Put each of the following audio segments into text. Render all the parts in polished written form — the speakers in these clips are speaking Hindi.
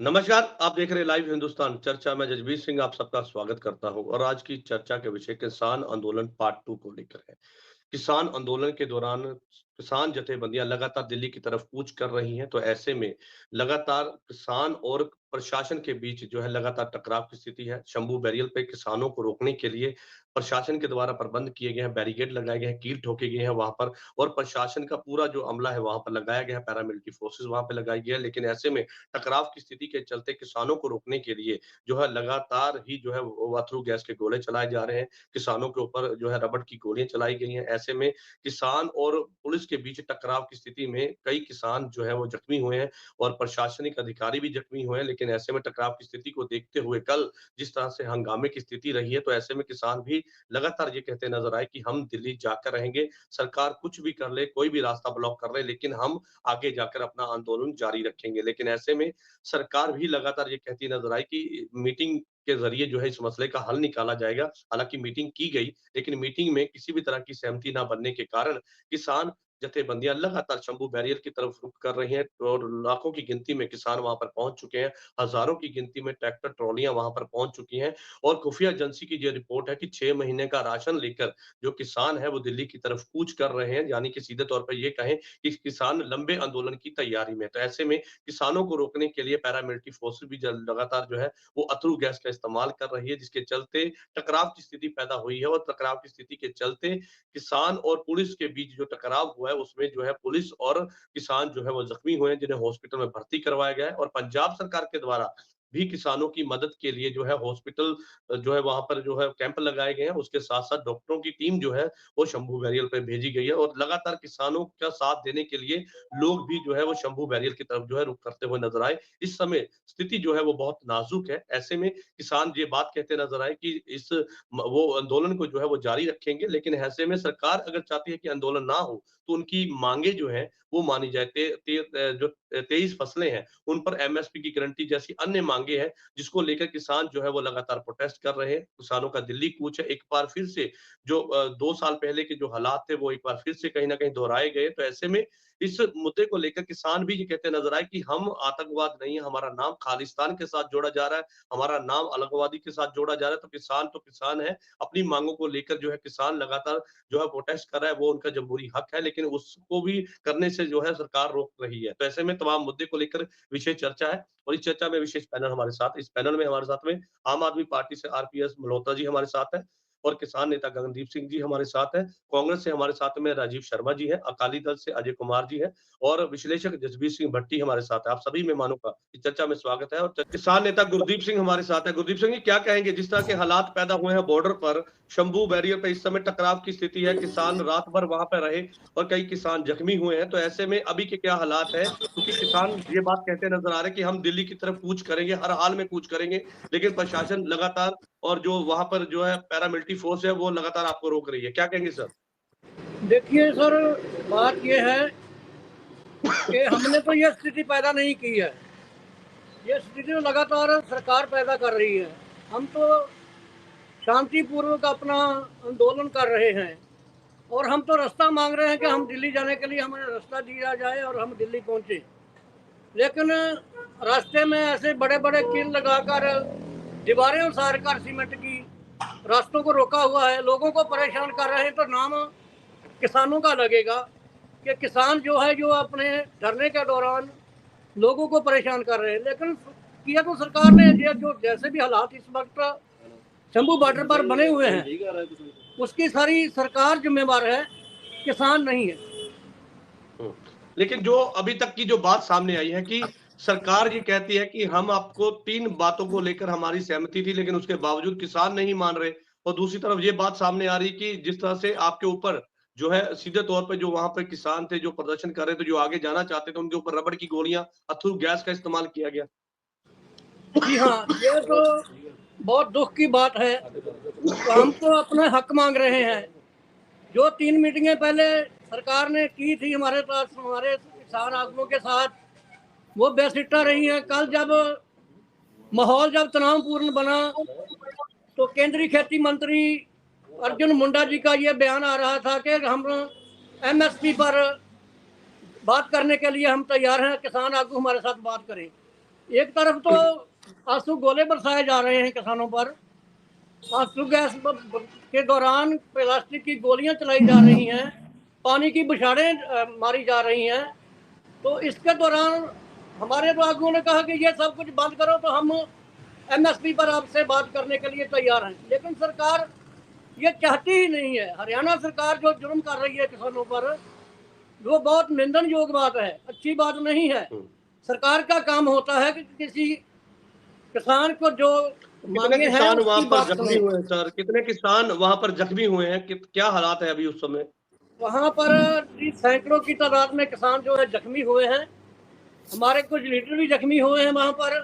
नमस्कार, आप देख रहे हैं लाइव हिंदुस्तान चर्चा में जजबीर सिंह आप सबका स्वागत करता हूं और आज की चर्चा के विषय किसान आंदोलन पार्ट 2 को लेकर है। किसान आंदोलन के दौरान किसान जथेबंदियां लगातार दिल्ली की तरफ कूच कर रही हैं, तो ऐसे में लगातार किसान और प्रशासन के बीच जो है लगातार टकराव की स्थिति है। शंभू बैरियल पे किसानों को रोकने के लिए प्रशासन के द्वारा प्रबंध किए गए हैं, बैरिकेड लगाए गए हैं, कील ठोके गए हैं वहां पर और प्रशासन का पूरा जो अमला है वहां पर लगाया गया है, पैरामिलिट्री फोर्सेस वहां पर लगाई गई है। लेकिन ऐसे में टकराव की स्थिति के चलते किसानों को रोकने के लिए जो है लगातार ही जो है वो अथरू गैस के गोले चलाए जा रहे हैं। किसानों के ऊपर जो है रबड़ की गोलियां चलाई गई हैं। ऐसे में किसान और पुलिस के बीच टकराव की स्थिति में कई किसान जो है वो जख्मी हुए हैं और प्रशासनिक अधिकारी भी जख्मी हुए हैं। लेकिन ऐसे में टकराव की स्थिति को देखते हुए कल जिस तरह से हंगामे की स्थिति रही है, तो ऐसे में किसान भी लगातार ये कहते नजर आए कि हम दिल्ली जाकर रहेंगे, सरकार कुछ भी कर ले, कोई भी रास्ता ब्लॉक कर ले, लेकिन हम आगे जाकर अपना आंदोलन जारी रखेंगे। लेकिन ऐसे में सरकार भी लगातार ये कहती नजर आई कि मीटिंग के ज़रिए जो है इस मसले का हल निकाला जाएगा। हालाँकि मीटिंग की गई, लेकिन मीटिंग में किसी भी तरह की सहमति ना बनने के कारण किसान जथेबंदियां लगातार शंभू बैरियर की तरफ रुख कर रही हैं और लाखों की गिनती में किसान वहां पर पहुंच चुके हैं। हजारों की गिनती में ट्रैक्टर ट्रॉलियां वहां पर पहुंच चुकी हैं और खुफिया एजेंसी की ये रिपोर्ट है कि 6 महीने का राशन लेकर जो किसान है वो दिल्ली की तरफ कूच कर रहे हैं, यानी कि सीधे तौर पर ये कहें कि किसान लंबे आंदोलन की तैयारी में। तो ऐसे में किसानों को रोकने के लिए पैरामिलिट्री फोर्सेस भी लगातार जो है वो अथरू गैस का इस्तेमाल कर रही है, जिसके चलते टकराव की स्थिति पैदा हुई है और टकराव की स्थिति के चलते किसान और पुलिस के बीच जो टकराव हुआ है उसमें जो है पुलिस और किसान जो है वो जख्मी हुए हैं, जिन्हें हॉस्पिटल में भर्ती करवाया गया है और पंजाब सरकार के द्वारा भी किसानों की मदद के लिए जो है हॉस्पिटल जो है वहां पर जो है कैंप लगाए गए हैं। उसके साथ-साथ डॉक्टरों की टीम जो है वो शंभू बैरियल पे भेजी गई है और लगातार किसानों का साथ देने के लिए लोग भी जो है वो शंभू बैरियल की तरफ जो है रुख करते हुए नजर आए। इस समय स्थिति जो है वो बहुत नाजुक है। ऐसे में किसान ये बात कहते नजर आए कि इस वो आंदोलन को जो है वो जारी रखेंगे, लेकिन ऐसे में सरकार अगर चाहती है कि आंदोलन ना हो तो उनकी मांगे जो है वो मानी जाए। जो 23 फसलें हैं उन पर एमएसपी की गारंटी जैसी अन्य मांगे हैं, जिसको लेकर किसान जो है वो लगातार प्रोटेस्ट कर रहे हैं। किसानों का दिल्ली कूच है। एक बार फिर से जो 2 साल पहले के जो हालात थे वो एक बार फिर से कहीं ना कहीं दोहराए गए। तो ऐसे में इस मुद्दे को लेकर किसान भी ये कहते नजर आए कि हम आतंकवाद नहीं है, हमारा नाम खालिस्तान के साथ जोड़ा जा रहा है, हमारा नाम अलगवादी के साथ जोड़ा जा रहा है। तो किसान है, अपनी मांगों को लेकर जो है किसान लगातार जो है प्रोटेस्ट कर रहा है, वो उनका जमहूरी हक है, लेकिन उसको भी करने से जो है सरकार रोक रही है। तो ऐसे में तमाम मुद्दे को लेकर विशेष चर्चा है और इस चर्चा में विशेष पैनल हमारे साथ। इस पैनल में हमारे साथ में आम आदमी पार्टी से आरपीएस मल्होत्रा जी हमारे साथ है और किसान नेता गगनदीप सिंह जी हमारे साथ है। कांग्रेस से हमारे साथ में राजीव शर्मा जी है, अकाली दल से अजय कुमार जी है और विश्लेषक जसबीर सिंह भट्टी हमारे साथ है। आप सभी मेहमानों का इस चर्चा में स्वागत है और किसान नेता गुरदीप सिंह हमारे साथ है। गुरदीप सिंह जी क्या कहेंगे, जिस तरह के हालात पैदा हुए हैं बॉर्डर पर, शंभू बैरियर पर इस समय टकराव की स्थिति है, किसान रात भर वहां पर रहे और कई किसान जख्मी हुए हैं, तो ऐसे में अभी के क्या हालात है? क्योंकि किसान ये बात कहते नजर आ रहे हैं कि हम दिल्ली की तरफ कूच करेंगे, हर हाल में कूच करेंगे, लेकिन प्रशासन लगातार और जो वहां पर जो है पैरामिलिट्री फोर्स है वो लगातार आपको रोक रही है। क्या कहेंगे सर? देखिए सर, बात यह है कि हमने तो यह स्थिति पैदा नहीं की है। ये स्थिति लगातार सरकार पैदा कर रही है। हम तो शांतिपूर्वक अपना आंदोलन कर रहे हैं और हम तो रास्ता मांग रहे हैं कि हम दिल्ली जाने के लिए हमें रास्ता दिया जाए और हम दिल्ली पहुंचे। लेकिन रास्ते में ऐसे बड़े बड़े कील लगाकर, दीवारें उसार कर सीमेंट की रास्तों को रोका हुआ है, लोगों को परेशान कर रहे हैं। तो नाम किसानों का लगेगा कि किसान जो है जो अपने धरने के दौरान लोगों को परेशान कर रहे हैं। लेकिन किया तो सरकार ने, ये जो जैसे भी हालात इस वक्त शंभू बॉर्डर पर बने हुए हैं उसकी सारी सरकार जिम्मेवार है, किसान नहीं है। लेकिन जो अभी तक की जो बात सामने आई है कि सरकार ये कहती है कि हम आपको 3 बातों को लेकर हमारी सहमति थी, लेकिन उसके बावजूद किसान नहीं मान रहे और दूसरी तरफ ये बात सामने आ रही कि जिस तरह से आपके ऊपर जो है सीधे तौर पे जो वहां पे किसान थे, जो प्रदर्शन कर रहे थे, जो आगे जाना चाहते थे, उनके ऊपर रबड़ की गोलियां, अथरू गैस का इस्तेमाल किया गया। जी हाँ, ये तो बहुत दुख की बात है। तो हम तो अपना हक मांग रहे हैं। जो 3 मीटिंगें पहले सरकार ने की थी हमारे पास, हमारे किसान आगुओं के साथ, वो बेसिट्टा रही हैं। कल जब माहौल जब तनावपूर्ण बना तो केंद्रीय खेती मंत्री अर्जुन मुंडा जी का ये बयान आ रहा था कि हम एमएसपी पर बात करने के लिए हम तैयार हैं, किसान आगू हमारे साथ बात करें। एक तरफ तो आंसू गोले बरसाए जा रहे हैं किसानों पर, आंसू गैस के दौरान प्लास्टिक की गोलियां चलाई जा रही हैं, पानी की बौछारें मारी जा रही हैं। तो इसके दौरान हमारे बागुओं ने कहा कि ये सब कुछ बंद करो, तो हम एमएसपी पर आपसे बात करने के लिए तैयार हैं। लेकिन सरकार ये चाहती ही नहीं है। हरियाणा सरकार जो जुर्म कर रही है किसानों पर, वो बहुत निंदन योग्य बात है, अच्छी बात नहीं है। सरकार का काम होता है कि किसी किसान को जो कितने मांगे हैं किसान वहां उसकी पर बात जख्मी सुने। हुए हैं सर? कितने किसान वहां पर जख्मी हुए हैं? क्या हालात है अभी उस समय? वहाँ पर सैकड़ों की तादाद में किसान जो है जख्मी हुए हैं। हमारे कुछ लीडर भी जख्मी हुए हैं वहाँ पर।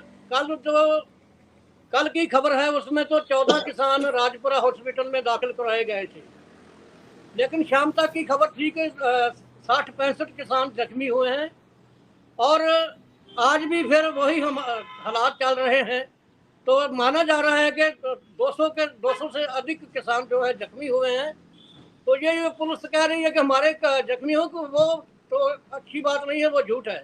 कल की खबर है, उसमें तो 14 किसान राजपुरा हॉस्पिटल में दाखिल कराए गए थे। लेकिन शाम तक की खबर थी कि 60-65 किसान जख्मी हुए हैं। और आज भी फिर वही हम हालात चल रहे हैं। तो माना जा रहा है कि 200 से अधिक किसान जो है जख्मी हुए हैं। तो ये पुलिस कह रही है कि हमारे जख्मियों को, वो तो अच्छी बात नहीं है, वो झूठ है।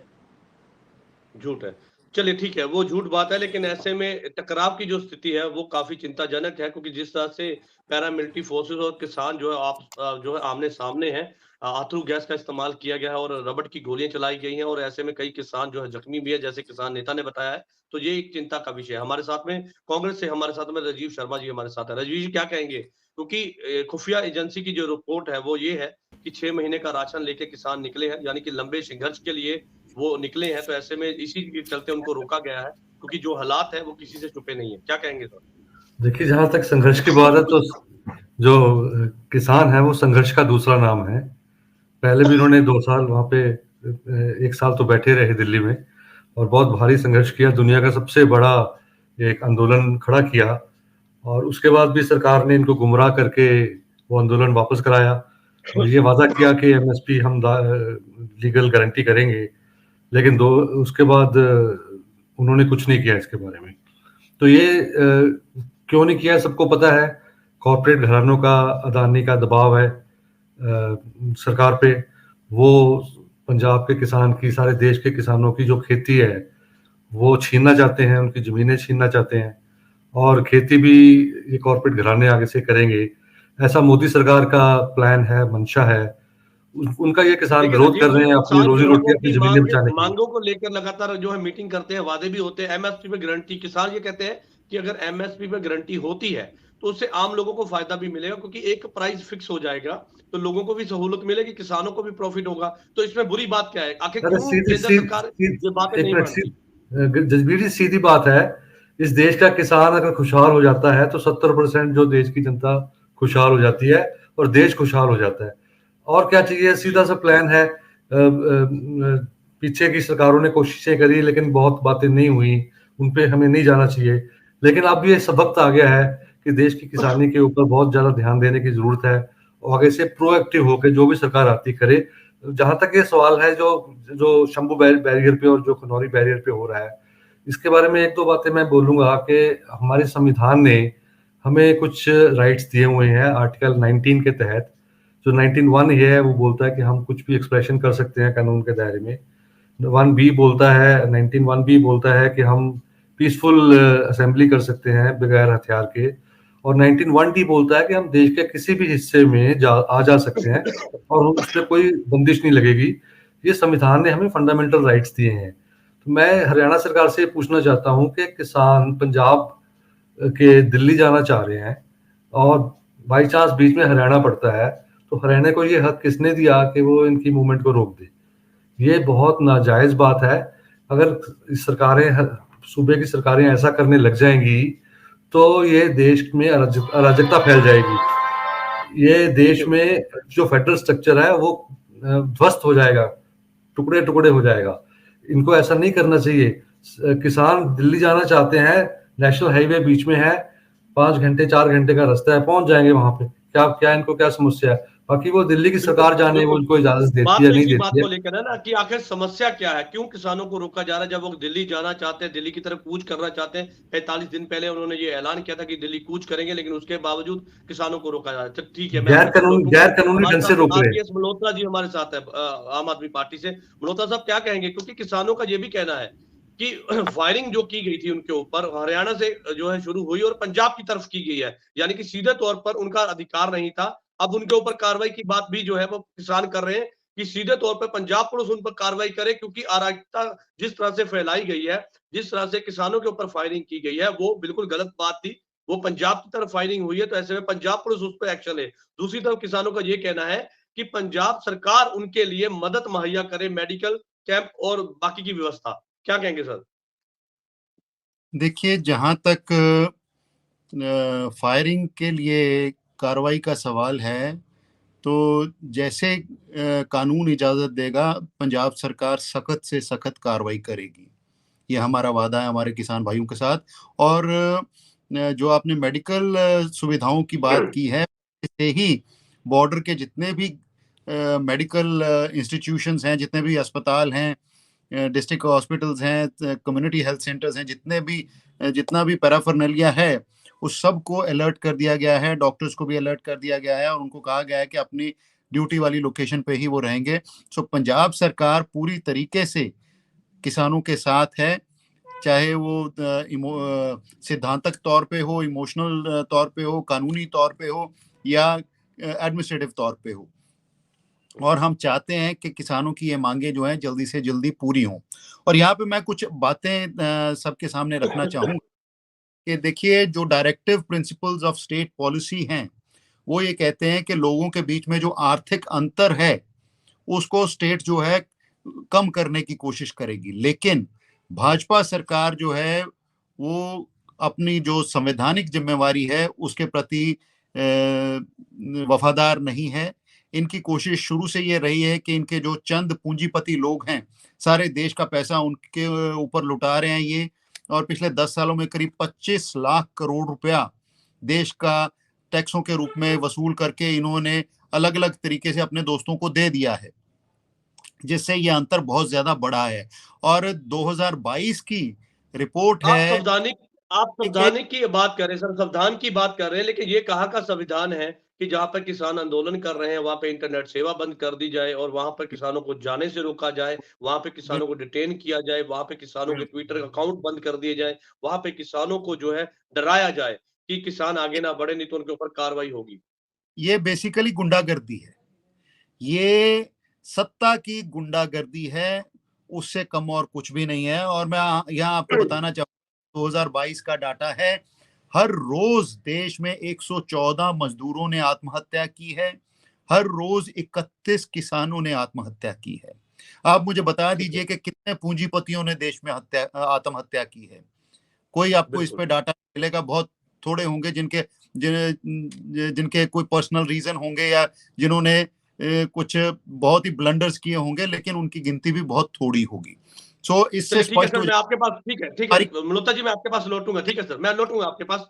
झूठ है। चलिए ठीक है, वो झूठ बात है, लेकिन ऐसे में टकराव की जो स्थिति है वो काफ़ी चिंताजनक है, क्योंकि जिस तरह से पैरामिलिट्री फोर्सेस और किसान जो है जो है आमने-सामने हैं। आथरू गैस का इस्तेमाल किया गया है और रबड़ की गोलियाँ चलाई गई हैं, और ऐसे में कई किसान जो है जख्मी भी है, जैसे किसान नेता ने बताया है। तो ये एक चिंता का विषय है। हमारे साथ में कांग्रेस से हमारे साथ में राजीव शर्मा जी हमारे साथ हैं। राजीव जी क्या कहेंगे? क्योंकि खुफिया एजेंसी की जो रिपोर्ट है वो ये है कि 6 महीने का राशन लेके किसान निकले हैं, यानी कि लंबे संघर्ष के लिए वो निकले हैं। तो ऐसे में इसी के चलते उनको रोका गया है, क्योंकि जो हालात है वो किसी से छुपे नहीं है। क्या कहेंगे सर? देखिए, जहाँ तक संघर्ष की बात है, तो जो किसान है वो संघर्ष का दूसरा नाम है। पहले भी उन्होंने 2 साल वहाँ पे 1 साल तो बैठे रहे दिल्ली में और बहुत भारी संघर्ष किया, दुनिया का सबसे बड़ा एक आंदोलन खड़ा किया, और उसके बाद भी सरकार ने इनको गुमराह करके वो आंदोलन वापस कराया और ये वादा किया कि एमएसपी हम लीगल गारंटी करेंगे। लेकिन उसके बाद उन्होंने कुछ नहीं किया इसके बारे में। तो ये क्यों नहीं किया, सबको पता है। कॉर्पोरेट घरानों का, अदानी का दबाव है सरकार पे। वो पंजाब के किसान की, सारे देश के किसानों की जो खेती है वो छीनना चाहते हैं, उनकी ज़मीनें छीनना चाहते हैं, और खेती भी ये कॉर्पोरेट घराने आगे से करेंगे। ऐसा मोदी सरकार का प्लान है, मंशा है। उनका ये किसान देखिए विरोध राजीव कर जी, रहे हैं अपनी किसान जो रोजी-रोटी, लोगों अपनी की ज़मीनें बचाने के लिए। मांगों को लेकर लगातार जो है मीटिंग करते हैं, वादे भी होते हैं, एमएसपी पे गारंटी। किसान ये कहते हैं कि अगर एमएसपी पे गारंटी होती है तो उससे आम लोगों को फायदा भी मिलेगा, क्योंकि एक प्राइस फिक्स हो जाएगा, तो लोगों को भी सहूलत मिलेगी, किसानों को भी प्रॉफिट होगा। तो इसमें बुरी बात क्या है? आखिर अरे क्यों सीधी केंद्र सी, सरकार सी, ये बातें एक नहीं मिनट, मानती? जसबीर जी, सीधी बात है। इस देश का किसान अगर खुशहाल हो जाता है तो 70% जो देश की जनता खुशहाल हो जाती है और देश खुशहाल हो जाता है। और क्या चाहिए? सीधा सा प्लान है। पीछे की सरकारों ने कोशिशें करी, लेकिन बहुत बातें नहीं हुई, उन पे हमें नहीं जाना चाहिए। लेकिन अब ये सब वक्त आ गया है कि देश की किसानी के ऊपर बहुत ज़्यादा ध्यान देने की ज़रूरत है, और आगे से प्रोएक्टिव होकर जो भी सरकार आती करे। जहाँ तक ये सवाल है जो जो शंभू बैरियर पे और जो खनौरी बैरियर पे हो रहा है, इसके बारे में 1-2 बातें मैं बोलूँगा कि हमारे संविधान ने हमें कुछ राइट्स दिए हुए हैं आर्टिकल 19 के तहत। जो 19(1) ये है, वो बोलता है कि हम कुछ भी एक्सप्रेशन कर सकते हैं कानून के दायरे में। 1B बोलता है, 19(1) बोलता है कि हम पीसफुल असेंबली कर सकते हैं बगैर हथियार के, और 19(1) बोलता है कि हम देश के किसी भी हिस्से में जा सकते हैं और उसमें कोई बंदिश नहीं लगेगी। ये संविधान ने हमें फंडामेंटल राइट्स दिए हैं। तो मैं हरियाणा सरकार से पूछना चाहता हूँ कि किसान पंजाब के दिल्ली जाना चाह रहे हैं और बाई चांस बीच में हरियाणा पड़ता है, तो हरियाणा को ये हक किसने दिया कि वो इनकी मूवमेंट को रोक दे? ये बहुत नाजायज़ बात है। अगर सूबे की सरकारें ऐसा करने लग जाएँगी, तो ये देश में अराजकता फैल जाएगी। ये देश में जो फेडरल स्ट्रक्चर है वो ध्वस्त हो जाएगा, टुकड़े-टुकड़े हो जाएगा। इनको ऐसा नहीं करना चाहिए। किसान दिल्ली जाना चाहते हैं, नेशनल हाईवे बीच में है, 5 घंटे 4 घंटे का रास्ता है, पहुँच जाएँगे वहाँ पे। क्या इनको क्या समस्या है? बाकी वो दिल्ली की सरकार जाने वो उनको इजाज़त देती है, बात तो नहीं इसी बात देती को है। लेकर है ना कि आखिर समस्या क्या है? क्यों किसानों को रोका जा रहा है? जब वो दिल्ली जाना चाहते हैं, दिल्ली की तरफ कूच करना चाहते हैं। 45 दिन पहले उन्होंने ये ऐलान किया था कि दिल्ली कूच करेंगे, लेकिन उसके बावजूद किसानों को रोका जा रहा है। चल ठीक है, मैं आपकी बात रोकूँगा। गैर कानूनी हमारे ढंग से साथ रोक रहे हैं। आरपीएस मल्होत्रा जी हमारे साथ है, आम आदमी पार्टी से। मल्होत्रा साहब क्या कहेंगे? क्योंकि किसानों का ये भी कहना है कि फायरिंग जो की गई थी उनके ऊपर हरियाणा से जो है शुरू हुई और पंजाब की तरफ की गई है, यानी कि सीधे तौर पर उनका अधिकार नहीं था। अब उनके ऊपर कार्रवाई की बात भी जो है वो किसान कर रहे हैं कि सीधे तौर पर पंजाब पुलिस उन पर कार्रवाई करे, क्योंकि अराजकता जिस तरह से फैलाई गई है, जिस तरह से किसानों के ऊपर फायरिंग की गई है, वो बिल्कुल गलत बात थी। वो पंजाब की तरफ फायरिंग हुई है, तो ऐसे में पंजाब पुलिस उस पर एक्शन ले। दूसरी तरफ किसानों का ये कहना है कि पंजाब सरकार उनके लिए मदद मुहैया करे, मेडिकल कैंप और बाकी की व्यवस्था। क्या कहेंगे सर? देखिए, जहां तक फायरिंग के लिए कार्रवाई का सवाल है, तो जैसे कानून इजाज़त देगा, पंजाब सरकार सख्त से सख्त कार्रवाई करेगी। ये हमारा वादा है हमारे किसान भाइयों के साथ। और जो आपने मेडिकल सुविधाओं की बात की है, इससे ही बॉर्डर के जितने भी मेडिकल इंस्टीट्यूशंस हैं, जितने भी अस्पताल हैं, डिस्ट्रिक्ट हॉस्पिटल्स हैं, कम्युनिटी हेल्थ सेंटर्स हैं, जितना भी पैराफर्नलिया है, उस सब को अलर्ट कर दिया गया है। डॉक्टर्स को भी अलर्ट कर दिया गया है और उनको कहा गया है कि अपनी ड्यूटी वाली लोकेशन पे ही वो रहेंगे। सो पंजाब सरकार पूरी तरीके से किसानों के साथ है, चाहे वो सिद्धांतक तौर पे हो, इमोशनल तौर पे हो, कानूनी तौर पे हो, या एडमिनिस्ट्रेटिव तौर पे हो। और हम चाहते हैं कि किसानों की ये मांगे जो हैं जल्दी से जल्दी पूरी हों। और यहाँ पे मैं कुछ बातें सबके सामने रखना चाहूँ कि देखिए, जो directive principles of state policy हैं, वो ये कहते हैं कि लोगों के बीच में जो आर्थिक अंतर है, उसको स्टेट जो है कम करने की कोशिश करेगी। लेकिन भाजपा सरकार जो है, वो अपनी जो संवैधानिक जिम्मेवारी है उसके प्रति वफादार नहीं है। इनकी कोशिश शुरू से ये रही है कि इनके जो चंद पूंजीपति लोग हैं, सारे देश का पैसा उनके ऊपर लुटा रहे हैं ये। और पिछले 10 सालों में करीब 25 लाख करोड़ रुपया देश का टैक्सों के रूप में वसूल करके इन्होंने अलग अलग तरीके से अपने दोस्तों को दे दिया है, जिससे ये अंतर बहुत ज्यादा बढ़ा है। और 2022 की रिपोर्ट आप है संवैधानिक आप संवैधानिक की बात कर रहे हैं सर, संविधान की बात कर रहे हैं, लेकिन ये कहाँ का संविधान है कि जहां पर किसान आंदोलन कर रहे हैं वहां पे इंटरनेट सेवा बंद कर दी जाए और वहां पर किसानों को जाने से रोका जाए, वहां पे किसानों को डिटेन किया जाए, वहां पे किसानों के ट्विटर अकाउंट बंद कर दिए जाए, वहां पे किसानों को जो है डराया जाए कि किसान आगे ना बढ़े, नहीं तो उनके ऊपर कार्रवाई होगी। ये बेसिकली गुंडागर्दी है, ये सत्ता की गुंडागर्दी है, उससे कम और कुछ भी नहीं है। और मैं यहाँ आपको बताना चाहूँगा, 2022 का डाटा है, हर रोज देश में 114 मजदूरों ने आत्महत्या की है, हर रोज 31 किसानों ने आत्महत्या की है। आप मुझे बता दीजिए कि कितने पूंजीपतियों ने देश में आत्महत्या की है। कोई आपको इस पे डाटा मिलेगा, बहुत थोड़े होंगे जिनके कोई पर्सनल रीजन होंगे या जिन्होंने कुछ बहुत ही ब्लंडर्स किए होंगे, लेकिन उनकी गिनती भी बहुत थोड़ी होगी। सो इससे ठीक है स्पष्ट सर, मैं आपके पास ठीक है मल्होत्रा जी, मैं आपके पास लौटूंगा। ठीक है सर, मैं लौटूंगा आपके पास।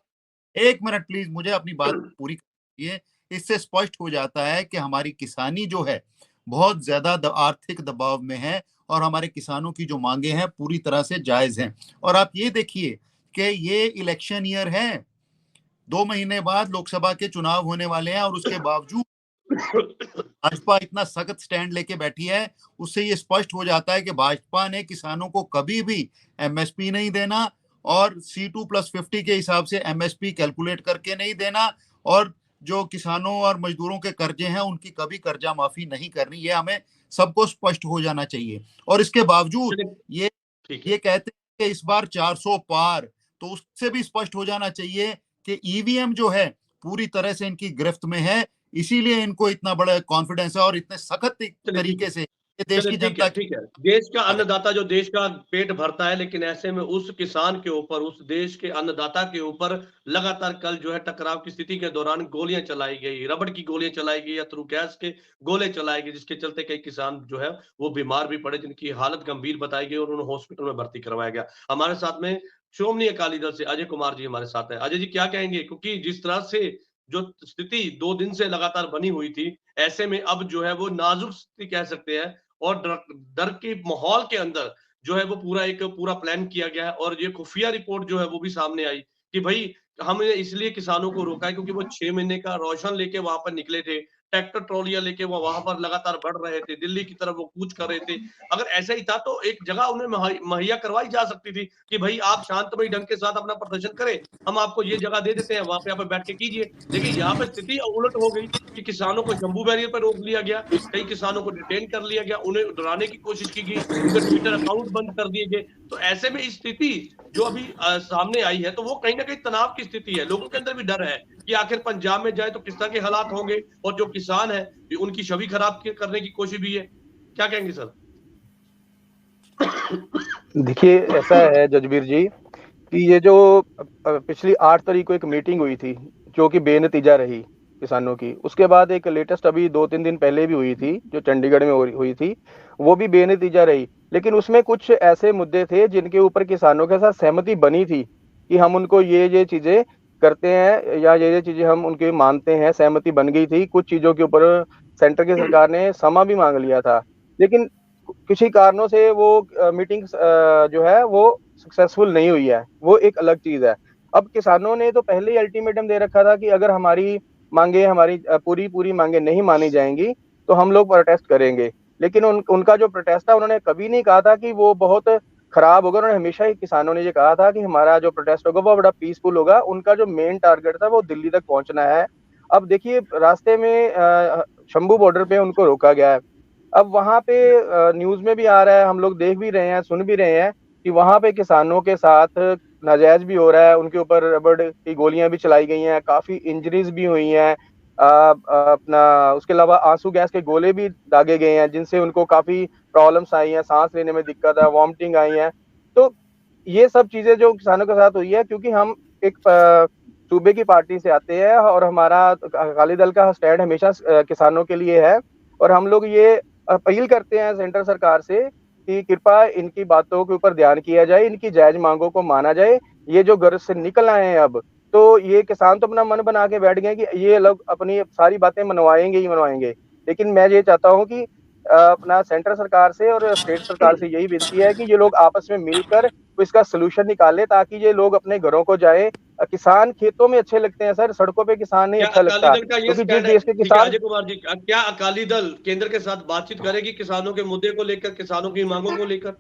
एक मिनट प्लीज, मुझे अपनी बात पूरी करिए। इससे स्पष्ट हो जाता है कि हमारी किसानी जो है बहुत ज्यादा आर्थिक दबाव में है और हमारे किसानों की जो मांगे हैं पूरी तरह से जायज हैं। और आप ये देखिए कि ये इलेक्शन ईयर है, 2 महीने बाद लोकसभा के चुनाव होने वाले हैं, और उसके बावजूद भाजपा इतना सख्त स्टैंड लेके बैठी है। उससे ये स्पष्ट हो जाता है कि भाजपा ने किसानों को कभी भी एमएसपी नहीं देना और C2+50 के हिसाब से एमएसपी कैलकुलेट करके नहीं देना, और जो किसानों और मजदूरों के कर्जे हैं उनकी कभी कर्जा माफी नहीं करनी। ये हमें सबको स्पष्ट हो जाना चाहिए। और इसके बावजूद ये कहते हैं कि इस बार 400 पार, तो उससे भी स्पष्ट हो जाना चाहिए कि ईवीएम जो है पूरी तरह से इनकी गिरफ्त में है, इसीलिए इनको इतना बड़ा कॉन्फिडेंस है और इतने सख्त तरीके से देश की जनता ठीक है। देश का अन्नदाता जो देश का पेट भरता है, लेकिन ऐसे में उस किसान के ऊपर, उस देश के अन्नदाता के ऊपर लगातार कल जो है टकराव की स्थिति के दौरान गोलियां चलाई गई, रबड़ की गोलियां चलाई गई या थ्रू गैस के गोले चलाए गए, जिसके चलते कई किसान जो है वो बीमार भी पड़े, जिनकी हालत गंभीर बताई गई और उन्हें हॉस्पिटल में भर्ती करवाया गया। हमारे साथ में श्रोमणी अकाली दल से अजय कुमार जी हमारे साथ है। अजय जी, क्या कहेंगे? क्योंकि जिस तरह से जो स्थिति 2 दिन से लगातार बनी हुई थी, ऐसे में अब जो है वो नाजुक स्थिति कह सकते हैं और डर के माहौल के अंदर जो है वो पूरा प्लान किया गया है। और ये खुफिया रिपोर्ट जो है वो भी सामने आई कि भाई हमने इसलिए किसानों को रोका है क्योंकि वो 6 महीने का राशन लेके वहां पर निकले थे, ट्रैक्टर ट्रॉलियां लेके वो वहां पर लगातार बढ़ रहे थे, दिल्ली की तरफ वो कूच कर रहे थे। अगर ऐसा ही था तो एक जगह उन्हें मुहैया करवाई जा सकती थी कि भाई आप शांतमयी ढंग के साथ अपना प्रदर्शन करें, हम आपको ये जगह दे देते हैं, वहां पे आप बैठ के कीजिए। लेकिन यहाँ पे स्थिति उलट हो गई कि किसानों को शंभू बैरियर पर रोक लिया गया, कई किसानों को डिटेन कर लिया गया, उन्हें डराने की कोशिश की गई, उनके ट्विटर अकाउंट बंद कर दिए गए। तो ऐसे में स्थिति जो अभी सामने आई है, तो वो कहीं ना कहीं तनाव की स्थिति है। लोगों के अंदर भी डर है कि आखिर पंजाब में जाए तो किस तरह के हालात होंगे, और जो किसान है उनकी छवि खराब करने की कोशिश भी है। क्या कहेंगे सर? देखिए, ऐसा है जजबीर जी कि ये जो पिछली 8 तारीख को एक मीटिंग हुई थी जो कि बेनतीजा रही किसानों की, उसके बाद एक लेटेस्ट अभी 2-3 दिन पहले भी हुई थी जो चंडीगढ़ में हुई थी, वो भी बेनतीजा रही। लेकिन उसमें कुछ ऐसे मुद्दे थे जिनके ऊपर किसानों के साथ सहमति बनी थी कि हम उनको ये चीजें करते हैं या ये चीजें हम उनके मानते हैं, सहमति बन गई थी। कुछ चीजों के ऊपर सेंटर की सरकार ने समा भी मांग लिया था, लेकिन किसी कारणों से वो मीटिंग जो है वो सक्सेसफुल नहीं हुई है, वो एक अलग चीज है। अब किसानों ने तो पहले ही अल्टीमेटम दे रखा था कि अगर हमारी पूरी मांगे नहीं मानी जाएंगी तो हम लोग प्रोटेस्ट करेंगे। लेकिन उनका जो प्रोटेस्ट था, उन्होंने कभी नहीं कहा था कि वो बहुत खराब होगा। उन्होंने हमेशा ही किसानों ने ये कहा था कि हमारा जो प्रोटेस्ट होगा वो बड़ा पीसफुल होगा। उनका जो मेन टारगेट था वो दिल्ली तक पहुंचना है। अब देखिए, रास्ते में शंभू बॉर्डर पे उनको रोका गया है। अब वहां पे न्यूज में भी आ रहा है, हम लोग देख भी रहे हैं, सुन भी रहे हैं कि वहां पे किसानों के साथ नाजायज भी हो रहा है। उनके ऊपर रबड़ की गोलियां भी चलाई गई हैं, काफी इंजरीज भी हुई हैं। अपना उसके अलावा आंसू गैस के गोले भी दागे गए हैं जिनसे उनको काफी प्रॉब्लम्स आई हैं, सांस लेने में दिक्कत है, वॉमिटिंग आई है। तो ये सब चीजें जो किसानों के साथ हुई है, क्योंकि हम एक सूबे की पार्टी से आते हैं और हमारा अकाली दल का स्टैंड हमेशा किसानों के लिए है, और हम लोग ये अपील करते हैं सेंट्रल सरकार से कि कृपया इनकी बातों के ऊपर ध्यान किया जाए, इनकी जायज मांगों को माना जाए। ये जो गर्ज से निकल आए हैं अब, तो ये किसान तो अपना मन बना के बैठ गए कि ये लोग अपनी सारी बातें मनवाएंगे ही मनवाएंगे। लेकिन मैं ये चाहता हूँ कि अपना सेंट्रल सरकार से और स्टेट सरकार से यही विनती है कि ये लोग आपस में मिलकर इसका सोल्यूशन निकाले, ताकि ये लोग अपने घरों को जाए। किसान खेतों में अच्छे लगते हैं सर, सड़कों पे किसान नहीं अच्छा लगता, क्योंकि जिस देश के किसान। अजय कुमार जी, क्या अकाली दल केंद्र के साथ बातचीत करेगी किसानों के मुद्दे को लेकर, किसानों की मांगों को लेकर?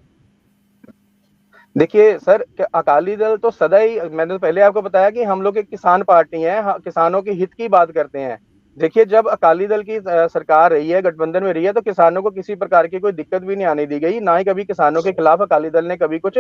देखिए सर, अकाली दल तो सदा ही, मैंने तो पहले आपको बताया कि हम लोग एक किसान पार्टी है, किसानों के हित की बात करते हैं। देखिए, जब अकाली दल की सरकार रही है, गठबंधन में रही है, तो किसानों को किसी प्रकार की कोई दिक्कत भी नहीं आने दी गई, ना ही कभी किसानों के खिलाफ अकाली दल ने कभी कुछ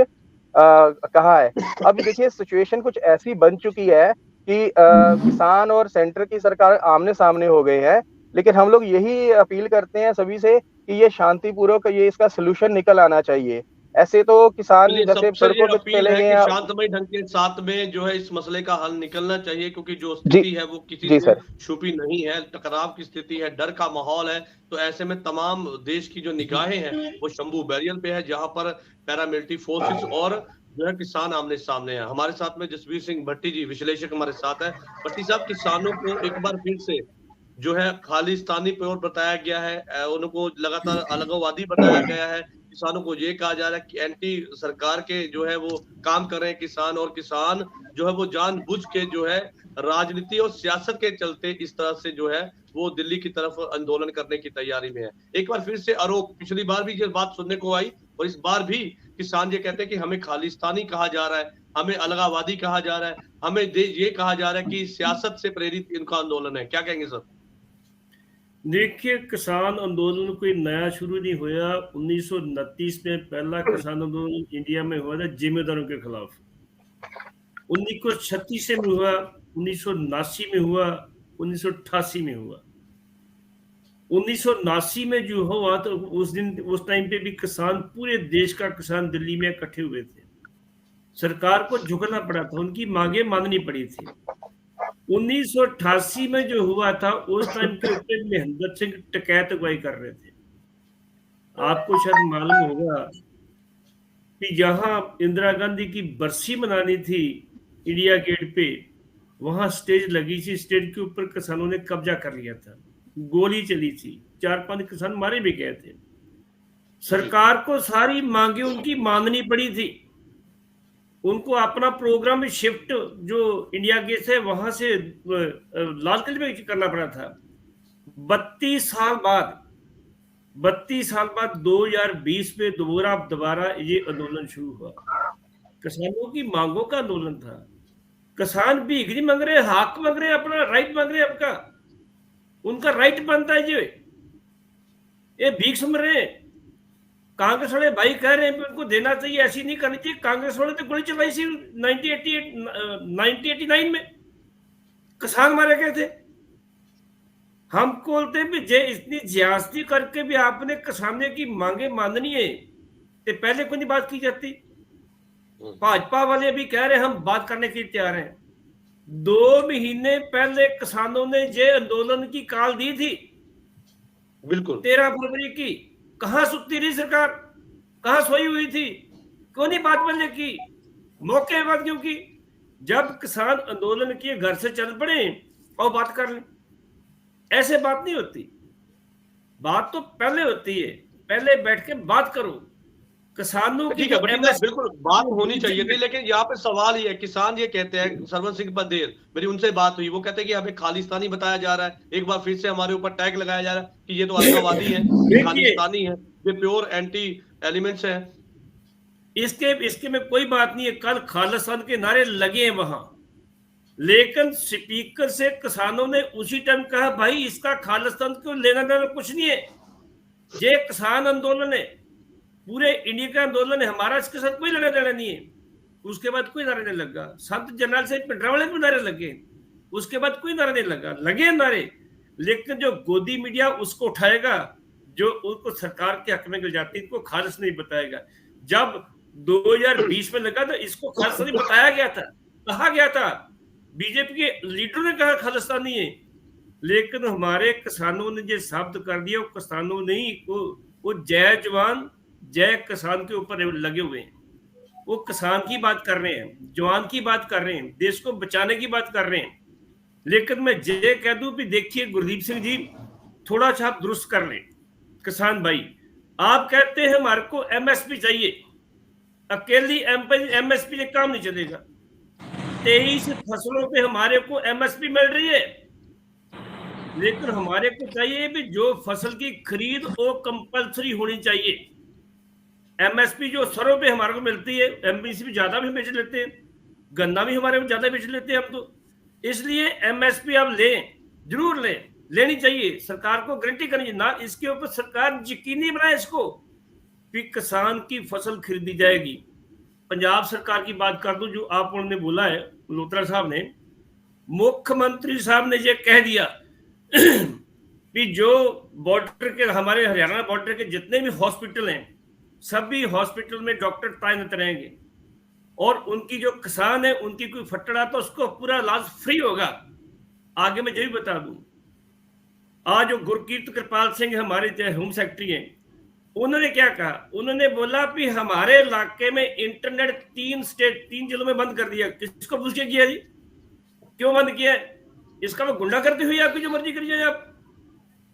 कहा है। अब देखिए, सिचुएशन कुछ ऐसी बन चुकी है कि किसान और सेंटर की सरकार आमने सामने हो गए हैं। लेकिन हम लोग यही अपील करते हैं सभी से कि ये शांतिपूर्वक ये इसका सोल्यूशन निकल आना चाहिए। ऐसे तो किसान जैसे सड़कों पे चले गए हैं, शांतमय ढंग के साथ में जो है इस मसले का हल निकलना चाहिए, क्योंकि जो स्थिति है वो किसी से छुपी नहीं है, टकराव की स्थिति है, डर का माहौल है। तो ऐसे में तमाम देश की जो निगाहें हैं वो शंभू बैरियर पे है, जहां पर पैरामिलिट्री फोर्सेस और जो है किसान आमने सामने है। हमारे साथ में जसबीर सिंह भट्टी जी, विश्लेषक हमारे साथ है। भट्टी साहब, किसानों को एक बार फिर से जो है खालिस्तानी पे और बताया गया है, उनको लगातार अलगवादी बताया गया है। किसानों को ये कहा जा रहा है कि एंटी सरकार के जो है वो काम कर रहे हैं किसान, और किसान जो है वो जानबूझ के जो है राजनीति और सियासत के चलते इस तरह से जो है वो दिल्ली की तरफ आंदोलन करने की तैयारी में है। एक बार फिर से आरोप, पिछली बार भी ये बात सुनने को आई और इस बार भी किसान ये कहते हैं कि हमें खालिस्तानी कहा जा रहा है, हमें अलगावादी कहा जा रहा है, हमें ये कहा जा रहा है कि सियासत से प्रेरित इनका आंदोलन है। क्या कहेंगे सर? देखिए, किसान आंदोलन कोई नया शुरू नहीं हुआ। 1929 में पहला किसान आंदोलन इंडिया में हुआ था जिम्मेदारों के खिलाफ। 1936 में हुआ, 1979 में हुआ, 1988 में हुआ। 1979 में जो हुआ तो उस टाइम पे भी किसान, पूरे देश का किसान दिल्ली में इकट्ठे हुए थे। सरकार को झुकना पड़ा था, उनकी मांगे माननी पड़ी थी। 1988 में जो हुआ था उस टाइम के ऊपर महेंद्र सिंह टिकैत अगुवाई कर रहे थे। आपको शायद मालूम होगा कि जहां इंदिरा गांधी की बरसी मनानी थी इंडिया गेट पे, वहां स्टेज लगी थी, स्टेज के ऊपर किसानों ने कब्जा कर लिया था, गोली चली थी, 4-5 किसान मारे भी गए थे। सरकार को सारी मांगे उनकी माननी पड़ी थी। उनको अपना प्रोग्राम शिफ्ट जो इंडिया गेट है वहां से लाल किले में करना पड़ा था। 32 साल बाद 2020 में दोबारा ये आंदोलन शुरू हुआ। किसानों की मांगों का आंदोलन था। किसान भीख नहीं मांग रहे, हक मांग रहे, अपना राइट मांग रहे, आपका उनका राइट बनता है जी। ये भीख समझ रहे हैं। कांग्रेस वाले भाई कह रहे हैं उनको देना चाहिए, ऐसी नहीं करनी चाहिए। कांग्रेस वाले तो गोली चलाई थी 1989 में, किसान मारे गए थे। हम बोलते हैं जे इतनी ज्यादती करके भी आपने किसानों की मांगे माननी है तो पहले कोई नहीं बात की जाती। भाजपा वाले भी कह रहे हैं हम बात करने के लिए तैयार हैं। 2 महीने पहले किसानों ने ये आंदोलन की कॉल दी थी, बिल्कुल 13 फरवरी की। कहां सुती रही सरकार, कहां सोई हुई थी, क्यों नहीं बात बोलने की, मौके बाद क्यों की? जब किसान आंदोलन किए घर से चल पड़े और बात कर लें, ऐसे बात नहीं होती। बात तो पहले होती है, पहले बैठ के बात करो। किसानों की ठीक है, बिल्कुल बात होनी चाहिए थी, लेकिन यहाँ पे सवाल ये है, किसान ये कहते हैं, सरवन सिंह बंदेल, मेरी उनसे बात हुई, वो कहते हैं कि हमें खालिस्तानी बताया जा रहा है। एक बार फिर से हमारे ऊपर टैग लगाया जा रहा है कि ये तो आतंकवादी है, खालिस्तानी है, ये प्योर एंटी एलिमेंट्स है। इसके में कोई बात नहीं है। कल खालिस्तान के नारे लगे हैं वहां, लेकिन स्पीकर से किसानों ने उसी टाइम कहा भाई इसका खालिस्तान को लेना देना कुछ नहीं है, ये किसान आंदोलन है, पूरे इंडिया का आंदोलन है, हमारा इसके साथ कोई लेना देना नहीं है। उसके बाद कोई नारे नहीं लगा। संत जनरल से पिंडरावाले में नारे लगे, उसके बाद कोई नारा नहीं लगा। लगे नारे, लेकिन जो गोदी मीडिया उसको उठाएगा, जो उनको सरकार के हक में गिर जाती है, इनको खालिस नहीं बताएगा। जब 2020 में लगा तो इसको खालिस नहीं बताया गया था, कहा गया था, बीजेपी के लीडरों ने कहा खालिस्तानी है, लेकिन हमारे किसानों ने जो शब्द कर दिया, वो किसानों नहीं, वो जय जवान जय किसान के ऊपर लगे हुए हैं। वो किसान की बात कर रहे हैं, जवान की बात कर रहे हैं, देश को बचाने की बात कर रहे हैं। लेकिन मैं ये कह दूं कि देखिए गुरदीप सिंह जी, थोड़ा सा आप दुरुस्त कर लें। किसान भाई, आप कहते हैं हमारे को एमएसपी चाहिए, अकेली एमएसपी से काम नहीं चलेगा। 23 फसलों पे हमारे को एमएसपी मिल रही है, लेकिन हमारे को चाहिए भी जो फसल की खरीद वो कंपलसरी होनी चाहिए। एमएसपी जो सरों पे हमारे को मिलती है, एमपीसी भी ज्यादा भी बेच लेते हैं, गन्ना भी हमारे को ज्यादा बेच लेते हैं हम तो। इसलिए एमएसपी आप लें, जरूर लेनी चाहिए, सरकार को गारंटी करनी चाहिए ना। इसके ऊपर सरकार यकीनी बनाए इसको कि किसान की फसल खरीदी जाएगी। पंजाब सरकार की बात कर दूं, जो आप उन्होंने बोला है, मल्होत्रा साहब ने, मुख्यमंत्री साहब ने ये कह दिया कि जो बॉर्डर के, हमारे हरियाणा बॉर्डर के जितने भी हॉस्पिटल हैं, सभी हॉस्पिटल में डॉक्टर तैनात रहेंगे, और उनकी जो किसान है उनकी कोई फट्टड़ आता तो उसको पूरा इलाज फ्री होगा। आगे मैं ये भी बता दूं, आज जो गुरकीरत कृपाल सिंह हमारे होम सेक्रेटरी हैं, उन्होंने क्या कहा, उन्होंने बोला कि हमारे इलाके में इंटरनेट 3 जिलों में बंद कर दिया। किसको पूछ के किया जी, क्यों बंद किया? इसका वो गुंडागर्दी हुई, आपकी जो मर्जी करिए आप।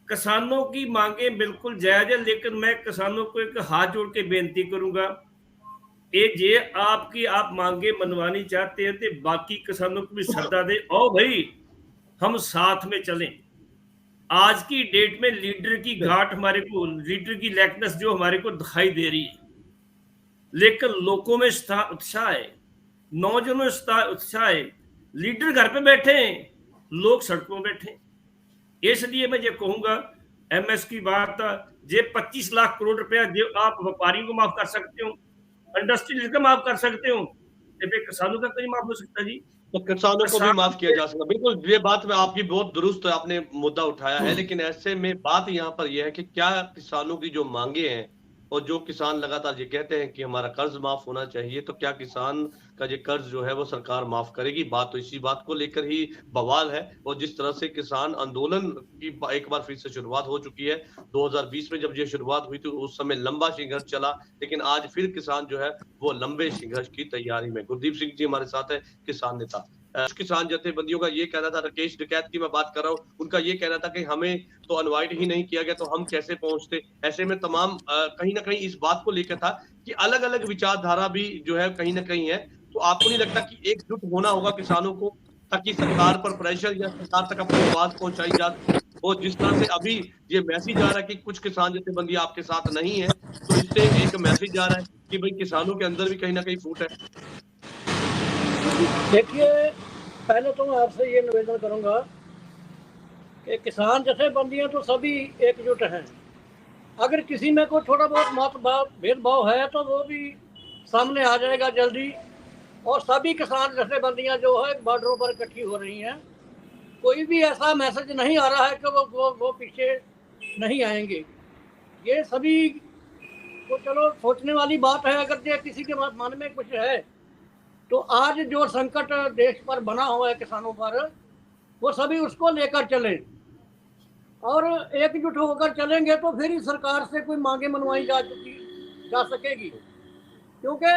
किसानों की मांगे बिल्कुल जायज है, लेकिन मैं किसानों को एक हाथ जोड़ के बेनती करूंगा, ये आपकी आप मांगे मनवानी चाहते हैं तो बाकी किसानों को भी श्रद्धा दे, और भाई हम साथ में चलें। आज की डेट में लीडर की घाट हमारे को, लीडर की लैकनेस जो हमारे को दिखाई दे रही है, लेकिन लोगों में उत्साह है, नौजवानों में उत्साह है। लीडर घर पे बैठे हैं, लोग सड़कों में बैठे। इसलिए मैं ये कहूंगा, एमएस की बात, ये 25 लाख करोड़ रुपया जो आप व्यापारियों को माफ कर सकते हो, इंडस्ट्रियल का माफ कर सकते हो, किसानों का कहीं माफ हो सकता जी? तो किसानों को भी माफ किया जा सकता। बिल्कुल, ये बात में आपकी बहुत दुरुस्त आपने मुद्दा उठाया है, लेकिन ऐसे में बात यहाँ पर यह है कि क्या किसानों की जो मांगे हैं, और जो किसान लगातार ये कहते हैं कि हमारा कर्ज माफ होना चाहिए, तो क्या किसान का ये कर्ज जो है वो सरकार माफ करेगी? बात तो इसी बात को लेकर ही बवाल है। और जिस तरह से किसान आंदोलन की एक बार फिर से शुरुआत हो चुकी है, 2020 में जब ये शुरुआत हुई थी उस समय लंबा संघर्ष चला, लेकिन आज फिर किसान जो है वो लंबे संघर्ष की तैयारी में। गुरदीप सिंह जी हमारे साथ है, किसान नेता। किसान जथेबंदियों का ये कहना था, राकेश डकैत की मैं बात कर रहा हूँ, उनका ये कहना था कि हमें तो इनवाइट ही नहीं किया गया, तो हम कैसे पहुंचते। ऐसे में तमाम कहीं ना कहीं इस बात को लेकर था कि अलग अलग विचारधारा भी जो है कहीं ना कहीं है। तो आपको नहीं लगता कि एकजुट होना होगा किसानों को, ताकि सरकार पर प्रेशर या सरकार तक अपनी आवाज पहुंचाई जा और जिस तरह से अभी ये मैसेज आ रहा है कि कुछ किसान जथेबंदियां आपके साथ नहीं है, तो इससे एक मैसेज आ रहा है कि भाई किसानों के अंदर भी कहीं ना कहीं फूट है। देखिए, पहले तो मैं आपसे ये निवेदन करूंगा कि किसान जथेबंदियां तो सभी एकजुट हैं। अगर किसी में कोई थोड़ा बहुत मतभाव भेदभाव है तो वो भी सामने आ जाएगा जल्दी, और सभी किसान जथेबंदियां जो है बॉर्डरों पर इकट्ठी हो रही हैं। कोई भी ऐसा मैसेज नहीं आ रहा है कि वो पीछे नहीं आएंगे। ये सभी को चलो सोचने वाली बात है। अगर ये किसी के मन में कुछ है तो आज जो संकट देश पर बना हुआ है किसानों पर, वो सभी उसको लेकर चलें और एकजुट होकर चलेंगे तो फिर ही सरकार से कोई मांगे मनवाई जा सकेगी। क्योंकि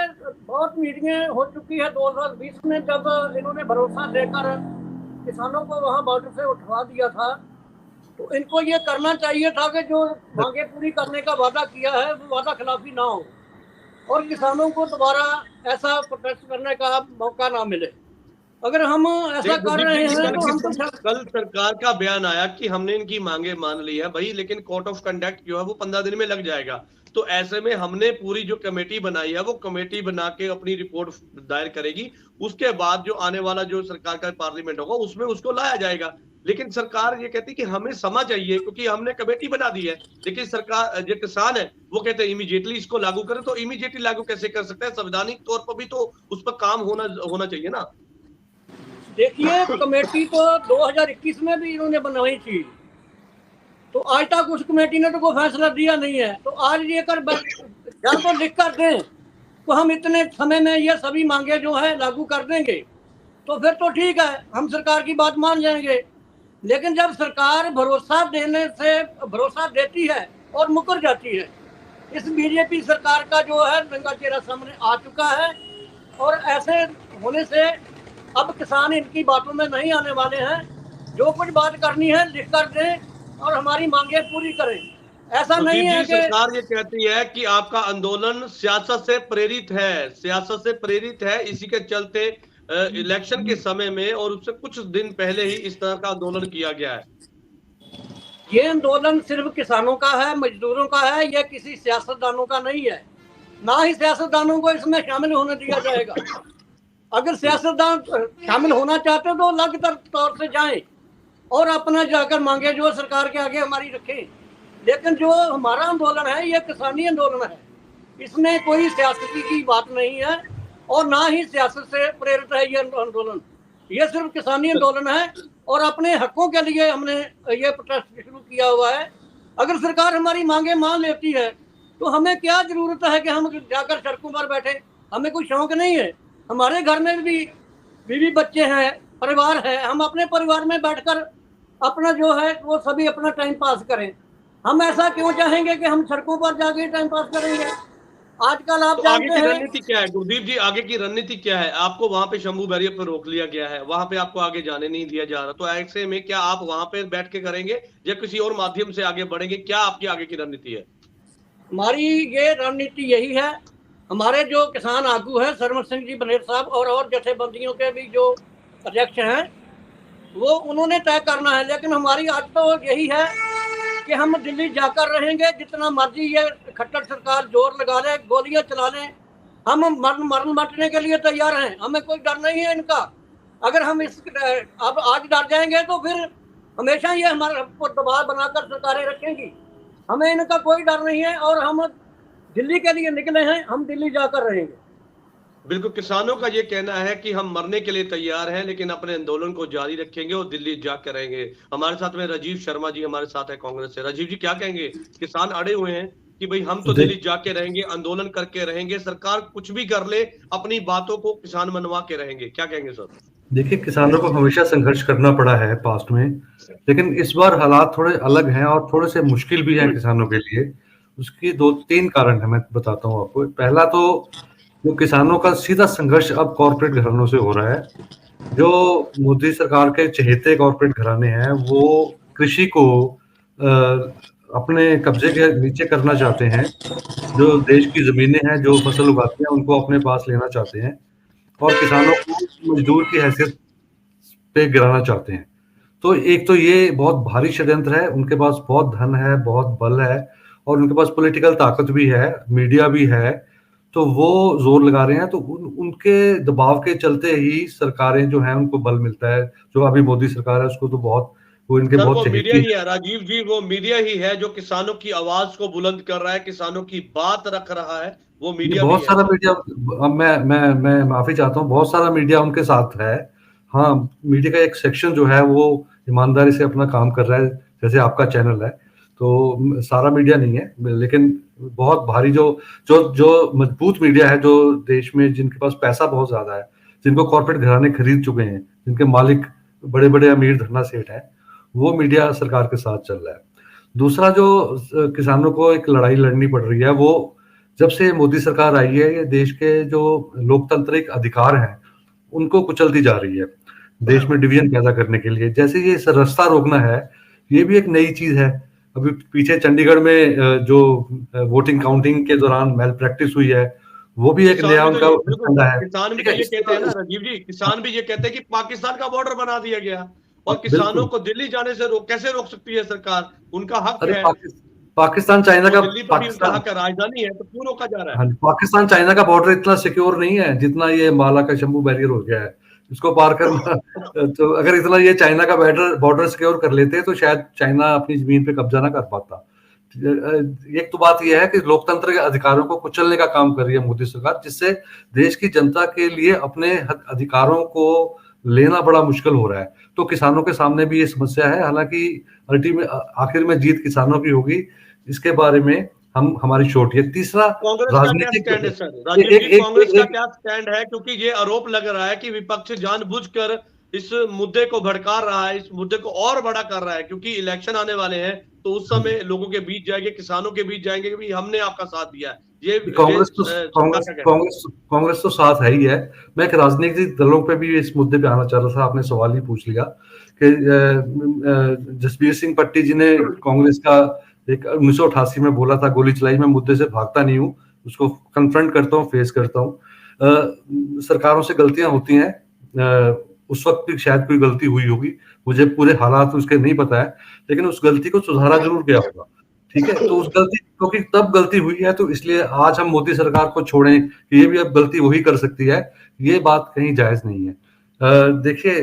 बहुत मीटिंगें हो चुकी है 2020 में, जब इन्होंने भरोसा देकर किसानों को वहां बॉर्डर से उठवा दिया था, तो इनको ये करना चाहिए था कि जो मांगे पूरी करने का वादा किया है वो वादा खिलाफी ना हो और किसानों को दोबारा ऐसा प्रोटेस्ट करने का मौका ना मिले। अगर हम ऐसा कर रहे हैं तो हम कल सरकार का बयान आया कि हमने इनकी मांगे मान ली है भाई, लेकिन कोड ऑफ कंडक्ट जो है वो 15 दिन में लग जाएगा। तो ऐसे में हमने पूरी जो कमेटी बनाई है वो कमेटी बना के अपनी रिपोर्ट दायर करेगी, उसके बाद जो आने वाला जो सरकार का पार्लियामेंट होगा उसमें उसको लाया जाएगा। लेकिन सरकार ये कहती है कि हमें समय चाहिए क्योंकि हमने कमेटी बना दी है, लेकिन सरकार जो किसान है वो कहते हैं इमीडिएटली इसको लागू करें। तो इमीडिएटली लागू कैसे कर सकते हैं? संवैधानिक तौर पर भी तो उस पर काम होना चाहिए ना। देखिए, कमेटी तो 2021 में भी इन्होंने बनाई थी, तो आज तक उस कमेटी ने तो कोई फैसला दिया नहीं है। तो आज ये कर या तो लिख कर दें तो हम इतने समय में ये सभी मांगे जो है लागू कर देंगे, तो फिर तो ठीक है, हम सरकार की बात मान जाएंगे। लेकिन जब सरकार भरोसा देती है और मुकर जाती है, इस बीजेपी सरकार का जो है नंगा चेहरा सामने आ चुका है। और ऐसे होने से अब किसान इनकी बातों में नहीं आने वाले हैं। जो कुछ बात करनी है लिख कर दें और हमारी मांगे पूरी करें। ऐसा नहीं है कि सरकार ये कहती है कि आपका आंदोलन सियासत से प्रेरित है, इसी के चलते इलेक्शन के समय में और उससे कुछ दिन पहले ही इस तरह का आंदोलन किया गया है। ये आंदोलन सिर्फ किसानों का है, मजदूरों का है, ये किसी सियासतदानों का नहीं है। ना ही सियासतदानों को इसमें शामिल होने दिया जाएगा। अगर सियासतदान शामिल होना चाहते हो तो अलग तौर से जाएं और अपना जाकर मांगे जो सरकार के आगे हमारी रखें। लेकिन जो हमारा आंदोलन है ये किसानी आंदोलन है, इसमें कोई सियासती की बात नहीं है और ना ही सियासत से प्रेरित है ये आंदोलन। ये सिर्फ किसानी आंदोलन है और अपने हकों के लिए हमने ये प्रोटेस्ट शुरू किया हुआ है। अगर सरकार हमारी मांगे मान लेती है तो हमें क्या जरूरत है कि हम जाकर सड़कों पर बैठे? हमें कोई शौक नहीं है। हमारे घर में भी बीवी बच्चे हैं, परिवार है, हम अपने परिवार में बैठकर अपना जो है वो सभी अपना टाइम पास करें। हम ऐसा क्यों चाहेंगे कि हम सड़कों पर जाके टाइम पास करेंगे? आजकल आप तो आगे जानते की हैं रणनीति क्या है गुरदीप जी? आगे की रणनीति क्या है? आपको वहां पे शंभू बैरियर पर रोक लिया गया है, वहां पे आपको आगे जाने नहीं दिया जा रहा, तो ऐसे में क्या आप वहां पे बैठ के करेंगे या किसी और माध्यम से आगे बढ़ेंगे? क्या आपकी आगे की रणनीति है? हमारी ये रणनीति यही है। हमारे जो किसान आगू है सरमन सिंह जी बनेर साहब और जथेबंदियों के भी जो अध्यक्ष हैं वो उन्होंने तय करना है। लेकिन हमारी आज तो यही है कि हम दिल्ली जाकर रहेंगे, जितना मर्जी ये खट्टर सरकार जोर लगा ले, गोलियां चला लें, हम मरण मरने के लिए तैयार हैं। हमें कोई डर नहीं है इनका। अगर हम अब आज डर जाएंगे तो फिर हमेशा ये हमारे को दबाव बनाकर सरकारें रखेंगी। हमें इनका कोई डर नहीं है और हम दिल्ली के लिए निकले हैं, हम दिल्ली जाकर रहेंगे। बिल्कुल, किसानों का ये कहना है कि हम मरने के लिए तैयार हैं लेकिन अपने आंदोलन को जारी रखेंगे और दिल्ली जाकर रहेंगे। हमारे साथ में राजीव शर्मा जी हमारे साथ है कांग्रेस से। राजीव जी क्या कहेंगे? किसान अड़े हुए हैं कि भाई हम तो दिल्ली जाके रहेंगे, आंदोलन करके रहेंगे, सरकार कुछ भी कर ले अपनी बातों को किसान मनवा के रहेंगे, क्या कहेंगे सर? देखिए, किसानों को हमेशा संघर्ष करना पड़ा है पास्ट में, लेकिन इस बार हालात थोड़े अलग हैं और थोड़े से मुश्किल भी हैं किसानों के लिए। उसके 2-3 कारण है, मैं बताता हूँ आपको। पहला तो जो किसानों का सीधा संघर्ष अब कॉर्पोरेट घरानों से हो रहा है। जो मोदी सरकार के चहेते कॉर्पोरेट घराने हैं वो कृषि को अपने कब्जे के नीचे करना चाहते हैं। जो देश की जमीनें हैं, जो फसल उगाते हैं, उनको अपने पास लेना चाहते हैं और किसानों को मजदूर की हैसियत पे गिराना चाहते हैं। तो एक तो ये बहुत भारी षड्यंत्र है, उनके पास बहुत धन है, बहुत बल है और उनके पास पॉलिटिकल ताकत भी है, मीडिया भी है, तो वो जोर लगा रहे हैं। तो उनके दबाव के चलते ही सरकारें जो हैं उनको बल मिलता है। जो अभी मोदी सरकार है उसको तो बहुत, वो इनके सर वो बहुत मीडिया चहेती ही है राजीव जी, वो मीडिया ही है जो किसानों की आवाज को बुलंद कर रहा है, किसानों की बात रख रहा है, वो ये मीडिया भी बहुत है सारा सर। मीडिया। अब मैं माफी चाहता हूँ, बहुत सारा मीडिया उनके साथ है। हाँ, मीडिया का एक सेक्शन जो है वो ईमानदारी से अपना काम कर रहा है, जैसे आपका चैनल है। तो सारा मीडिया नहीं है, लेकिन बहुत भारी जो जो जो मजबूत मीडिया है, जो देश में जिनके पास पैसा बहुत ज्यादा है, जिनको कॉर्पोरेट घराने खरीद चुके हैं, जिनके मालिक बड़े बड़े अमीर धन्ना सेठ हैं, वो मीडिया सरकार के साथ चल रहा है। दूसरा जो किसानों को एक लड़ाई लड़नी पड़ रही है, वो जब से मोदी सरकार आई है, ये देश के जो लोकतांत्रिक अधिकार हैं उनको कुचलती जा रही है, देश में डिवीजन पैदा करने के लिए। जैसे ये रास्ता रोकना है, ये भी एक नई चीज है। अभी पीछे चंडीगढ़ में जो वोटिंग काउंटिंग के दौरान मेल प्रैक्टिस हुई है, वो भी एक किसान नया भी तो उनका ये बिल्कुल फंडा सर, है। किसान भी ठीक तो है, ये इसके कहते हैं ना बाद राजीव जी, किसान भी ये कहते हैं कि पाकिस्तान का बॉर्डर बना दिया गया और किसानों बिल्कुल। को दिल्ली जाने से कैसे रोक सकती है सरकार? उनका हक अरे है, पाकिस्तान चाइना वो का, दिल्ली पर भी उनका पाकिस्तान, हक है, राजधानी है, तो क्यों रोका जा रहा है? हाँ, पाकिस्तान चाइना का बॉर्डर इतना सिक्योर नहीं है जितना ये अम्बाला का शंभू बैरियर हो गया है। इसको पार करना तो अगर इतना ये चाइना का बॉर्डर सिक्योर कर लेते तो शायद चाइना अपनी जमीन पे कब्जा ना कर पाता। एक तो बात यह है कि लोकतंत्र के अधिकारों को कुचलने का काम कर रही है मोदी सरकार, जिससे देश की जनता के लिए अपने अधिकारों को लेना बड़ा मुश्किल हो रहा है। तो किसानों के सामने भी ये समस्या है, हालांकि अल्टीमेट आखिर में जीत किसानों की होगी, इसके बारे में हम हमारी छोटी है। तीसरा, कांग्रेस का क्या राजनीतिक स्टैंड है सर? राजीव एक जी, एक कांग्रेस का एक क्या स्टैंड है? क्योंकि ये आरोप लग रहा है कि विपक्ष जानबूझकर इस मुद्दे को भड़का रहा है, इस मुद्दे को और बड़ा कर रहा है, क्योंकि इलेक्शन आने वाले हैं, तो उस समय लोगों के बीच जाएंगे, किसानों के बीच जाएंगे कि भाई हमने आपका साथ दिया है। ये कांग्रेस तो सरकार कांग्रेस का कहना है। कांग्रेस कांग्रेस तो साथ है ही है। मैं एक राजनीतिक दलों पे भी इस मुद्दे पे आना चाह रहा था, आपने सवाल ही पूछ लिया कि जसबीर सिंह पट्टी जी ने कांग्रेस का एक 1988 में बोला था, गोली चलाई, मैं मुद्दे से भागता नहीं हूँ, उसको कन्फ्रंट करता हूँ, फेस करता हूँ। सरकारों से गलतियां होती हैं, उस वक्त भी शायद कोई गलती हुई होगी, मुझे पूरे हालात उसके नहीं पता है, लेकिन उस गलती को सुधारा जरूर गया होगा। ठीक है, तो उस गलती, क्योंकि तब गलती हुई है, तो इसलिए आज हम मोदी सरकार को छोड़ें कि ये भी अब गलती वही कर सकती है, ये बात कहीं जायज नहीं है। देखिए,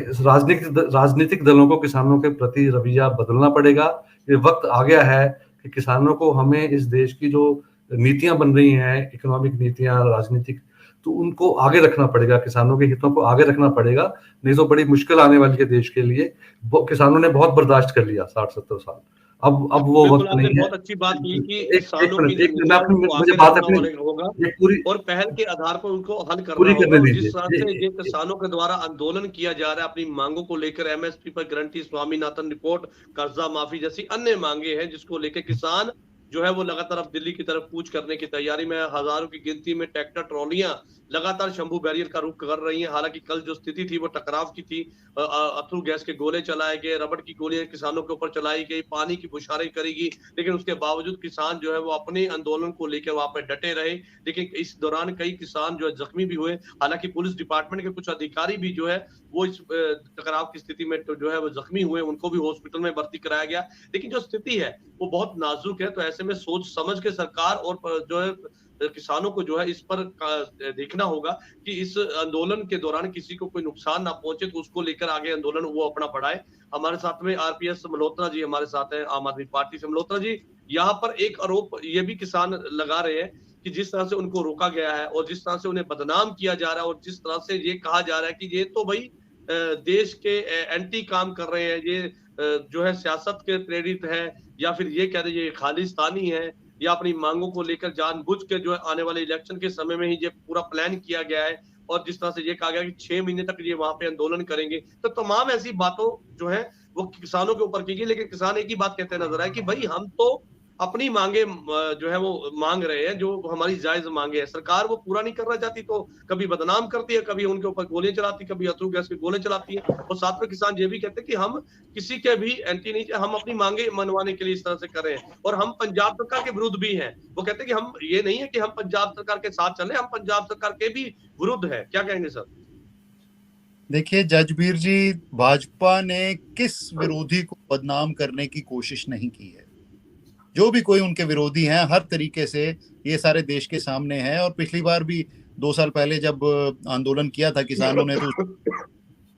राजनीतिक दलों को किसानों के प्रति रवैया बदलना पड़ेगा। ये वक्त आ गया है कि किसानों को, हमें इस देश की जो नीतियां बन रही हैं, इकोनॉमिक नीतियां, राजनीतिक, तो उनको आगे रखना पड़ेगा, किसानों के हितों को आगे रखना पड़ेगा, नहीं तो बड़ी मुश्किल आने वाली है देश के लिए। किसानों ने बहुत बर्दाश्त कर लिया 60-70 साल, अब वो बिल्कुल, वक्त आपने नहीं है। बहुत अच्छी बात की कि एक किसानों की मिनट, जो मैं मुद्दा है अपनी, उनको मुझे आगे बात रखना अपनी होगा एक पूरी और पहल के आधार पर उनको हल करना पूरी होगा। करने और दीजिए। जिस तरह से ये किसानों के द्वारा आंदोलन किया जा रहा है अपनी मांगों को लेकर, एमएसपी पर गारंटी, स्वामीनाथन रिपोर्ट, कर्जा माफी जैसी अन्य मांगे हैं, जिसको लेकर किसान जो है वो लगातार अब दिल्ली की तरफ कूच करने की तैयारी में, हजारों की गिनती में ट्रैक्टर ट्रॉलियां लगातार शंभू बैरियर का रुख कर रही हैं। हालांकि कल जो स्थिति थी वो टकराव की थी, अथरू गैस के गोले चलाए गए, रबड़ की गोलियां किसानों के ऊपर चलाई गई, पानी की बुशारें करेगी, लेकिन उसके बावजूद किसान जो है वो अपने आंदोलन को लेकर वहां पर डटे रहे। लेकिन इस दौरान कई किसान जो है जख्मी भी हुए। हालांकि पुलिस डिपार्टमेंट के कुछ अधिकारी भी जो है वो इस टकराव की स्थिति में तो जो है वो जख्मी हुए, उनको भी हॉस्पिटल में भर्ती कराया गया। लेकिन जो स्थिति है वो बहुत नाजुक है, तो ऐसे में सोच समझ के सरकार और जो है किसानों को जो है इस पर देखना होगा कि इस आंदोलन के दौरान किसी को कोई नुकसान ना पहुंचे, तो उसको लेकर आगे आंदोलन वो अपना बढ़ाए। हमारे साथ में आरपीएस मल्होत्रा जी हमारे साथ हैं, आम आदमी पार्टी से। मल्होत्रा जी, यहाँ पर एक आरोप ये भी किसान लगा रहे हैं कि जिस तरह से उनको रोका गया है और जिस तरह से उन्हें बदनाम किया जा रहा है और जिस तरह से ये कहा जा रहा है कि ये तो भाई देश के एंटी काम कर रहे हैं, ये जो है सियासत के प्रेरित है, या फिर ये कह रहे ये खालिस्तानी है, या अपनी मांगों को लेकर जानबूझ के जो है आने वाले इलेक्शन के समय में ही ये पूरा प्लान किया गया है, और जिस तरह से ये कहा गया कि 6 महीने तक ये वहां पे आंदोलन करेंगे। तो तमाम ऐसी बातों जो है वो किसानों के ऊपर की गई, लेकिन किसान एक ही बात कहते नजर आए कि भाई हम तो अपनी मांगे जो है वो मांग रहे हैं, जो हमारी जायज मांगे हैं, सरकार वो पूरा नहीं करना चाहती, तो कभी बदनाम करती है, कभी उनके ऊपर गोलियां चलाती, कभी अथरू गैस के गोले चलाती है। और साथ में किसान ये भी कहते हैं कि हम किसी के भी एंटी नहीं, हम अपनी मांगे मनवाने के लिए इस तरह से कर रहे हैं, और हम पंजाब सरकार के विरुद्ध भी हैं। वो कहते हैं कि हम ये नहीं है कि हम पंजाब सरकार के साथ चले, हम पंजाब सरकार के भी विरुद्ध है। क्या कहेंगे सर? देखिए जजबीर जी, भाजपा ने किस विरोधी को बदनाम करने की कोशिश नहीं की है। जो भी कोई उनके विरोधी हैं हर तरीके से ये सारे देश के सामने हैं। और पिछली बार भी 2 साल पहले जब आंदोलन किया था किसानों ने, तो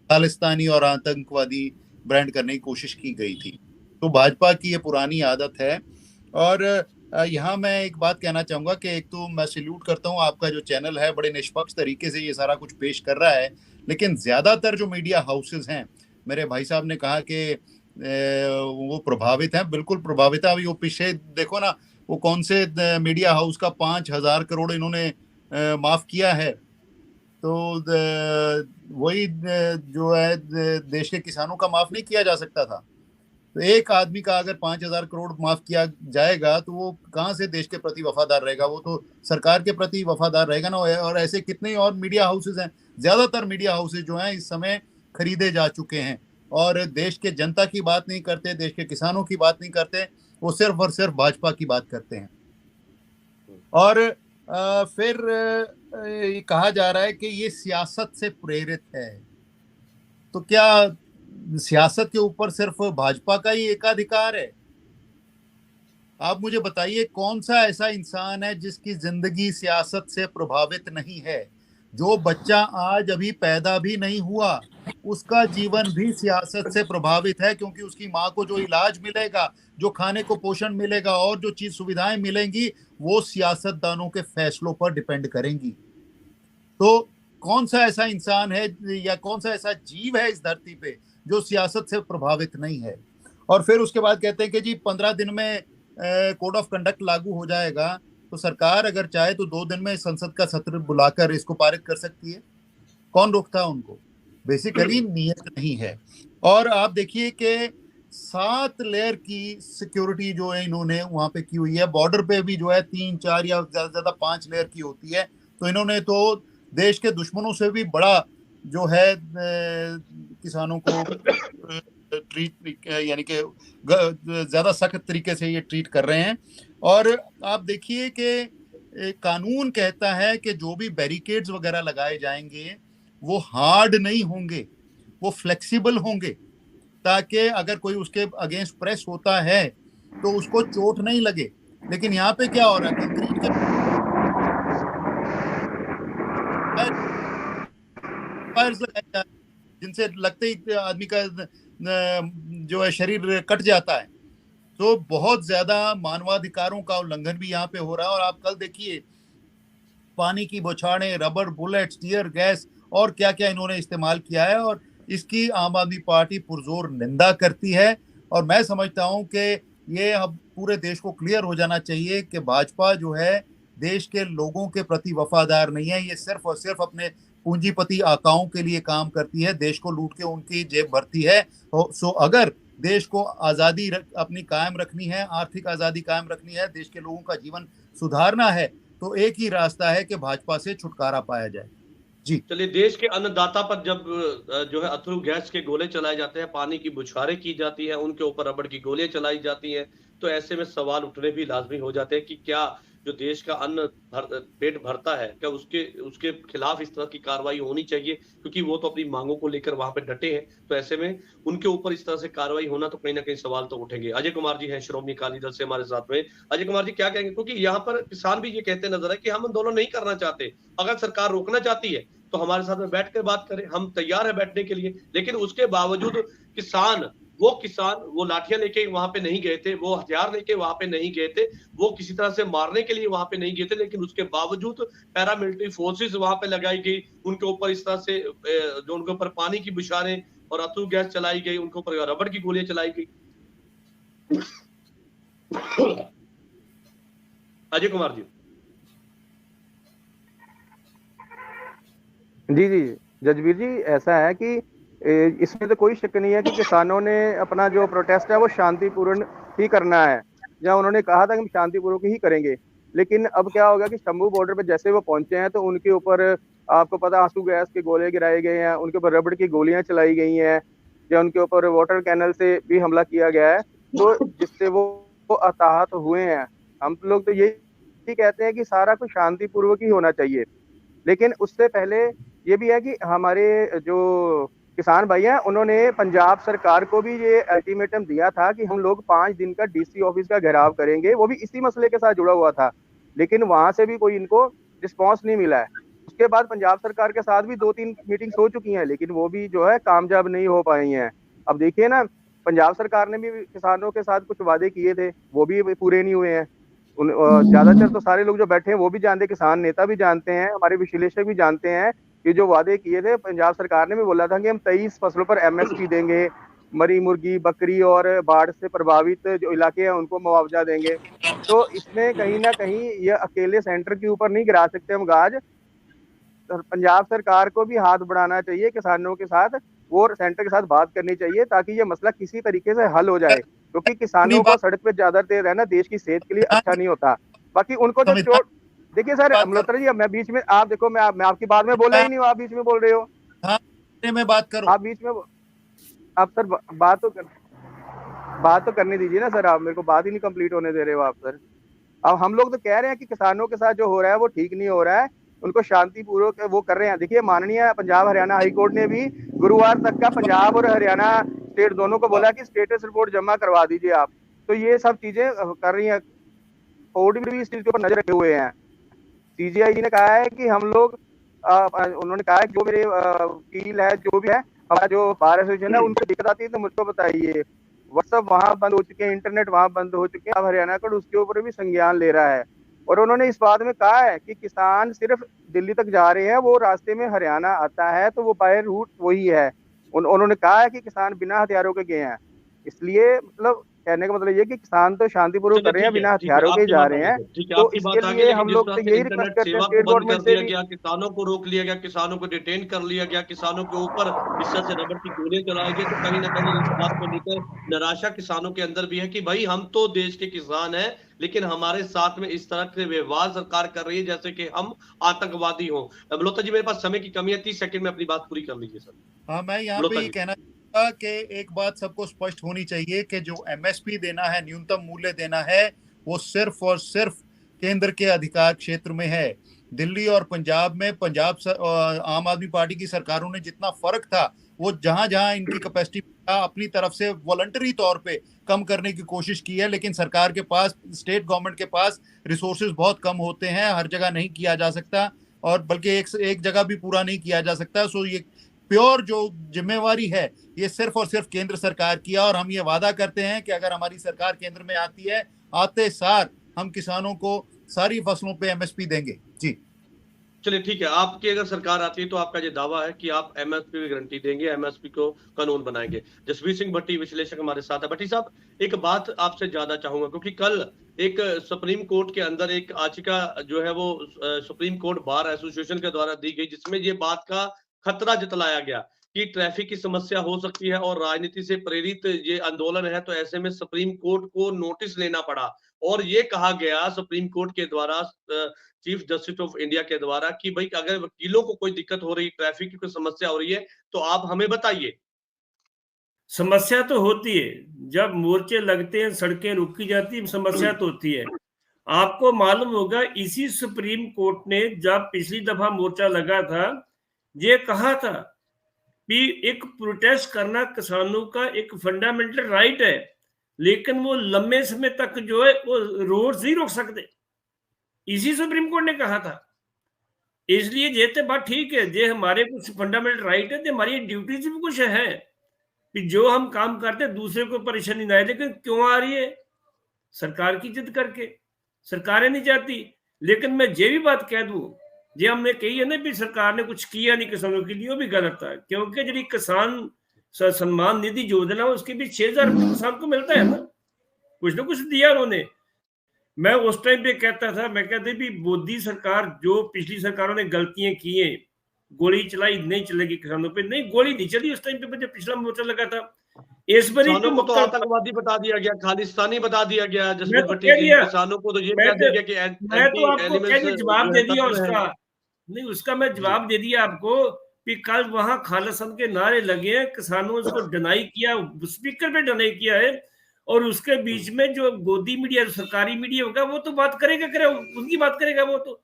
खालिस्तानी और आतंकवादी ब्रांड करने की कोशिश की गई थी। तो भाजपा की ये पुरानी आदत है। और यहाँ मैं एक बात कहना चाहूंगा कि एक तो मैं सैल्यूट करता हूँ, आपका जो चैनल है बड़े निष्पक्ष तरीके से ये सारा कुछ पेश कर रहा है। लेकिन ज्यादातर जो मीडिया हाउसेज हैं, मेरे भाई साहब ने कहा कि वो प्रभावित हैं, बिल्कुल प्रभावित है। अभी वो पीछे देखो ना, वो कौन से मीडिया हाउस का 5,000 करोड़ इन्होंने माफ किया है। तो वही जो है देश के किसानों का माफ नहीं किया जा सकता था। तो एक आदमी का अगर 5,000 करोड़ माफ किया जाएगा तो वो कहाँ से देश के प्रति वफादार रहेगा? वो तो सरकार के प्रति वफादार रहेगा ना। और ऐसे कितने और मीडिया हाउसेज हैं, ज्यादातर मीडिया हाउसेज जो हैं इस समय खरीदे जा चुके हैं और देश के जनता की बात नहीं करते, देश के किसानों की बात नहीं करते, वो सिर्फ और सिर्फ भाजपा की बात करते हैं। और फिर ये कहा जा रहा है कि ये सियासत से प्रेरित है। तो क्या सियासत के ऊपर सिर्फ भाजपा का ही एकाधिकार है? आप मुझे बताइए कौन सा ऐसा इंसान है जिसकी जिंदगी सियासत से प्रभावित नहीं है? जो बच्चा आज अभी पैदा भी नहीं हुआ उसका जीवन भी सियासत से प्रभावित है, क्योंकि उसकी माँ को जो इलाज मिलेगा, जो खाने को पोषण मिलेगा और जो चीज सुविधाएं मिलेंगी वो सियासतदानों के फैसलों पर डिपेंड करेंगी। तो कौन सा ऐसा इंसान है या कौन सा ऐसा जीव है इस धरती पे जो सियासत से प्रभावित नहीं है? और फिर उसके बाद कहते हैं कि जी 15 दिन में कोड ऑफ कंडक्ट लागू हो जाएगा। तो सरकार अगर चाहे तो 2 दिन में संसद का सत्र बुलाकर इसको पारित कर सकती है। कौन रोकता है उनको? बेसिकली नियत नहीं है। और आप देखिए कि 7 लेयर की सिक्योरिटी जो है इन्होंने वहां पे की हुई है। बॉर्डर पे भी जो है 3, 4 या ज्यादा 5 लेयर की होती है। तो इन्होंने तो देश के दुश्मनों से भी बड़ा जो है किसानों को ट्रीट यानी कि ज्यादा सख्त तरीके से ये ट्रीट कर रहे हैं। और आप देखिए कि कानून कहता है कि जो भी बैरिकेड्स वगैरह लगाए जाएंगे वो हार्ड नहीं होंगे, वो फ्लेक्सिबल होंगे, ताकि अगर कोई उसके अगेंस्ट प्रेस होता है तो उसको चोट नहीं लगे। लेकिन यहाँ पे क्या हो रहा है, कंक्रीट के फायर्स लगाए जा रहे हैं जिनसे लगते ही आदमी का जो है शरीर कट जाता है। तो बहुत ज्यादा मानवाधिकारों का उल्लंघन भी यहाँ पे हो रहा है। और आप कल देखिए पानी की बौछारें, रबर बुलेट्स, टीयर गैस और क्या क्या इन्होंने इस्तेमाल किया है। और इसकी आम आदमी पार्टी पुरजोर निंदा करती है। और मैं समझता हूँ कि ये अब पूरे देश को क्लियर हो जाना चाहिए कि भाजपा जो है देश के लोगों के प्रति वफादार नहीं है। ये सिर्फ और सिर्फ अपने पूंजीपति आकाओं के लिए काम करती है, देश को लूट के उनकी जेब भरती है। सो अगर देश को आज़ादी अपनी कायम रखनी है, आर्थिक आज़ादी कायम रखनी है, देश के लोगों का जीवन सुधारना है, तो एक ही रास्ता है कि भाजपा से छुटकारा पाया जाए। जी चलिए, देश के अन्नदाता पर जब जो है अथरू गैस के गोले चलाए जाते हैं, पानी की बौछारें की जाती है, उनके ऊपर रबड़ की गोलियां चलाई जाती हैं, तो ऐसे में सवाल उठने भी लाजमी हो जाते हैं कि क्या जो देश का पेट भरता है, क्या उसके खिलाफ इस तरह की कार्रवाई होनी चाहिए? क्योंकि वो तो अपनी मांगों को लेकर वहां पे डटे हैं। तो ऐसे में उनके ऊपर इस तरह से कार्रवाई होना, तो कहीं ना कहीं सवाल तो उठेंगे। अजय कुमार जी हैं श्रोमणी अकाली दल से हमारे साथ में। अजय कुमार जी, क्या कहेंगे? क्योंकि यहाँ पर किसान भी ये कहते नजर है कि हम आंदोलन नहीं करना चाहते, अगर सरकार रोकना चाहती है तो हमारे साथ में बैठ कर बात करें, हम तैयार है बैठने के लिए। लेकिन उसके बावजूद किसान वो लाठियां लेके वहां पे नहीं गए थे, वो हथियार लेके वहां पे नहीं गए थे, वो किसी तरह से मारने के लिए वहां पे नहीं गए थे। लेकिन उसके बावजूद पैरामिलिट्री फोर्सेस वहां पे लगाई गई, उनके ऊपर इस तरह से जो उनके ऊपर पानी की बौछारें और अथरू गैस चलाई गई, उनके ऊपर रबड़ की गोलियां चलाई गई। अजय कुमार जी। जी जजबीर जी, ऐसा है कि इसमें तो कोई शक नहीं है कि किसानों ने अपना जो प्रोटेस्ट है वो शांतिपूर्ण ही करना है, या उन्होंने कहा था कि हम शांतिपूर्वक ही करेंगे। लेकिन अब क्या होगा कि शंभू बॉर्डर पे जैसे वो पहुंचे हैं तो उनके ऊपर आपको पता आंसू गैस के गोले गिराए गए हैं, उनके ऊपर रबड़ की गोलियां चलाई गई हैं, या उनके ऊपर वाटर कैनल से भी हमला किया गया है, तो जिससे वो अताहत हुए हैं। हम लोग तो यही कहते हैं कि सारा कुछ शांतिपूर्वक ही होना चाहिए। लेकिन उससे पहले ये भी है कि हमारे जो किसान भाई हैं उन्होंने पंजाब सरकार को भी ये अल्टीमेटम दिया था कि हम लोग 5 दिन का डीसी ऑफिस का घेराव करेंगे, वो भी इसी मसले के साथ जुड़ा हुआ था, लेकिन वहां से भी कोई इनको रिस्पॉन्स नहीं मिला है। उसके बाद पंजाब सरकार के साथ भी 2-3 मीटिंग्स हो चुकी हैं, लेकिन वो भी जो है कामयाब नहीं हो पाई हैं। अब देखिए ना, पंजाब सरकार ने भी किसानों के साथ कुछ वादे किए थे, वो भी पूरे नहीं हुए हैं। ज्यादातर तो सारे लोग जो बैठे हैं वो भी जानते, किसान नेता भी जानते हैं, हमारे विश्लेषक भी जानते हैं कि जो वादे किए थे, पंजाब सरकार ने भी बोला था कि हम 23 फसलों पर एमएसपी देंगे, मरी मुर्गी, बकरी और बाढ़ से प्रभावित जो इलाके हैं उनको मुआवजा देंगे। तो इसमें कहीं ना कहीं ये अकेले सेंटर के ऊपर नहीं गिरा सकते हम गाज, पंजाब सरकार को भी हाथ बढ़ाना चाहिए किसानों के साथ, और सेंटर के साथ बात करनी चाहिए ताकि ये मसला किसी तरीके से हल हो जाए, क्योंकि किसानों को सड़क पे ज्यादा देर रहना देश की सेहत के लिए अच्छा नहीं होता। बाकी उनको जो चोट, देखिए सर मल्होत्रा जी, मैं बीच में, आप देखो, मैं आपकी बात में बोला ही नहीं हूँ, आप बीच में बोल रहे हो। हाँ, मैं बात करूं, आप बीच में, आप सर बात तो करने दीजिए ना सर, आप मेरे को बात ही नहीं कंप्लीट होने दे रहे हो आप सर। अब हम लोग तो कह रहे हैं कि किसानों के साथ जो हो रहा है वो ठीक नहीं हो रहा है, उनको शांतिपूर्वक वो कर रहे हैं। देखिए, माननीय पंजाब हरियाणा हाई कोर्ट ने भी गुरुवार तक का पंजाब और हरियाणा स्टेट दोनों को बोला कि स्टेटस रिपोर्ट जमा करवा दीजिए आप। तो ये सब चीजें कर रही है, कोर्ट भी इस चीज के ऊपर नजर रखे हुए हैं। सीजीआई ने कहा है कि हम लोग, उन्होंने कहा है कि जो मेरे वकील है, जो भी है, हमारा जो बार एसोसिएशन है, उनको दिक्कत आती है तो मुझको बताइए। व्हाट्सएप वहां बंद हो चुके हैं, इंटरनेट वहां बंद हो चुके हैं, अब हरियाणा कोर्ट उसके ऊपर भी संज्ञान ले रहा है। और उन्होंने इस बात में कहा है कि किसान सिर्फ दिल्ली तक जा रहे हैं, वो रास्ते में हरियाणा आता है तो वो बाय रूट वही है। उन्होंने कहा है कि किसान बिना हथियारों के गए हैं, इसलिए मतलब कहने का मतलब ये कि किसान तो शांतिपूर्वक कर रहे हैं, बिना हथियारों के जा रहे हैं। तो इसके लिए हम लोग तो यही रिक्वेस्ट करते हैं स्टेट गवर्नमेंट से भी। किसानों को रोक लिया गया, किसानों को डिटेन कर लिया गया, किसानों के ऊपर इस तरह से रबड़ की गोलियां चलाई गई, तो कहीं ना कहीं इस बात को लेकर निराशा किसानों के अंदर भी है कि भाई हम तो देश के किसान हैं, लेकिन हमारे साथ में इस तरह के व्यवहार सरकार कर रही है जैसे कि हम आतंकवादी हों। मल्होत्रा जी, मेरे पास समय की कमी है, 30 सेकंड में अपनी बात पूरी कर लीजिए सर। हाँ, मैं यहाँ पे ये कहना कि एक बात सबको स्पष्ट होनी चाहिए कि जो एमएसपी देना है, न्यूनतम मूल्य देना है, वो सिर्फ और सिर्फ केंद्र के अधिकार क्षेत्र में है। दिल्ली और पंजाब में आम आदमी पार्टी की सरकारों ने जितना फर्क था, वो जहां जहां इनकी कैपेसिटी अपनी तरफ से वॉलंटरी तौर पे कम करने की कोशिश की है, लेकिन सरकार के पास, स्टेट गवर्नमेंट के पास रिसोर्सेज बहुत कम होते हैं, हर जगह नहीं किया जा सकता, और बल्कि एक जगह भी पूरा नहीं किया जा सकता। सो ये प्योर जो जिम्मेवारी है, ये सिर्फ और सिर्फ केंद्र सरकार की है, और हम ये वादा करते हैं कि अगर हमारी सरकार केंद्र में आती है, आते सार हम किसानों को सारी फसलों पे एमएसपी देंगे। जी चलिए ठीक है, आपकी अगर सरकार आती है तो आपका ये दावा है कि आप एमएसपी की गारंटी देंगे, एमएसपी को कानून बनाएंगे। जसवीर सिंह भट्टी विश्लेषक हमारे साथ है। भट्टी साहब, एक बात आपसे ज्यादा चाहूंगा, क्योंकि कल एक सुप्रीम कोर्ट के अंदर एक याचिका जो है वो सुप्रीम कोर्ट बार एसोसिएशन के द्वारा दी गई, जिसमें ये बात का खतरा जताया गया कि ट्रैफिक की समस्या हो सकती है और राजनीति से प्रेरित ये आंदोलन है, तो ऐसे में सुप्रीम कोर्ट को नोटिस लेना पड़ा और ये कहा गया सुप्रीम कोर्ट के द्वारा, चीफ जस्टिस ऑफ इंडिया के द्वारा, कि भाई अगर वकीलों को कोई दिक्कत हो रही, ट्रैफिक की कोई समस्या हो रही है तो आप हमें बताइए। समस्या तो होती है, जब मोर्चे लगते हैं, सड़कें रोकी जाती है, समस्या तो होती है। आपको मालूम होगा, इसी सुप्रीम कोर्ट ने जब पिछली दफा मोर्चा लगा था, ये कहा था कि एक प्रोटेस्ट करना किसानों का एक फंडामेंटल राइट है, लेकिन वो लंबे समय तक जो है वो रोड नहीं रोक सकते। इसी सुप्रीम कोर्ट ने कहा था। इसलिए ये तो बात ठीक है, ये हमारे कुछ फंडामेंटल राइट है, हमारी ड्यूटी भी कुछ है कि जो हम काम करते हैं दूसरे को परेशानी ना आए। लेकिन क्यों आ रही है? सरकार की जिद करके। सरकारें नहीं चाहती। लेकिन मैं ये भी बात कह दूं, ये हमने कही है ना भी सरकार ने कुछ किया नहीं किसानों के लिए, वो भी गलत है, क्योंकि जी किसान सम्मान निधि योजना, उसके भी 6,000 रुपये किसान को मिलता है ना, कुछ ना कुछ दिया उन्होंने। मैं उस टाइम पे कहता था, मैं कहते भी मोदी सरकार, जो पिछली सरकारों ने गलतियां की हैं, गोली चलाई, नहीं चलेगी किसानों पे, नहीं गोली नहीं चली उस टाइम पे जब पिछला मोर्चा लगा था। इस बार तो आतंकवादी बता दिया गया, खालिस्तानी बता दिया गया। जसवीर भट्टी जी, किसानों को तो ये कह दिया गया कि मैं तो आपको जवाब दे दिया उसका, नहीं उसका मैं जवाब दे दिया आपको कि कल वहां खालिस्तान के नारे लगे हैं, किसानों ने उसको डिनाई किया, स्पीकर पे डिनाई किया है, और उसके बीच में जो गोदी मीडिया, सरकारी मीडिया होगा, वो तो बात करेगा, उनकी बात करेगा वो तो।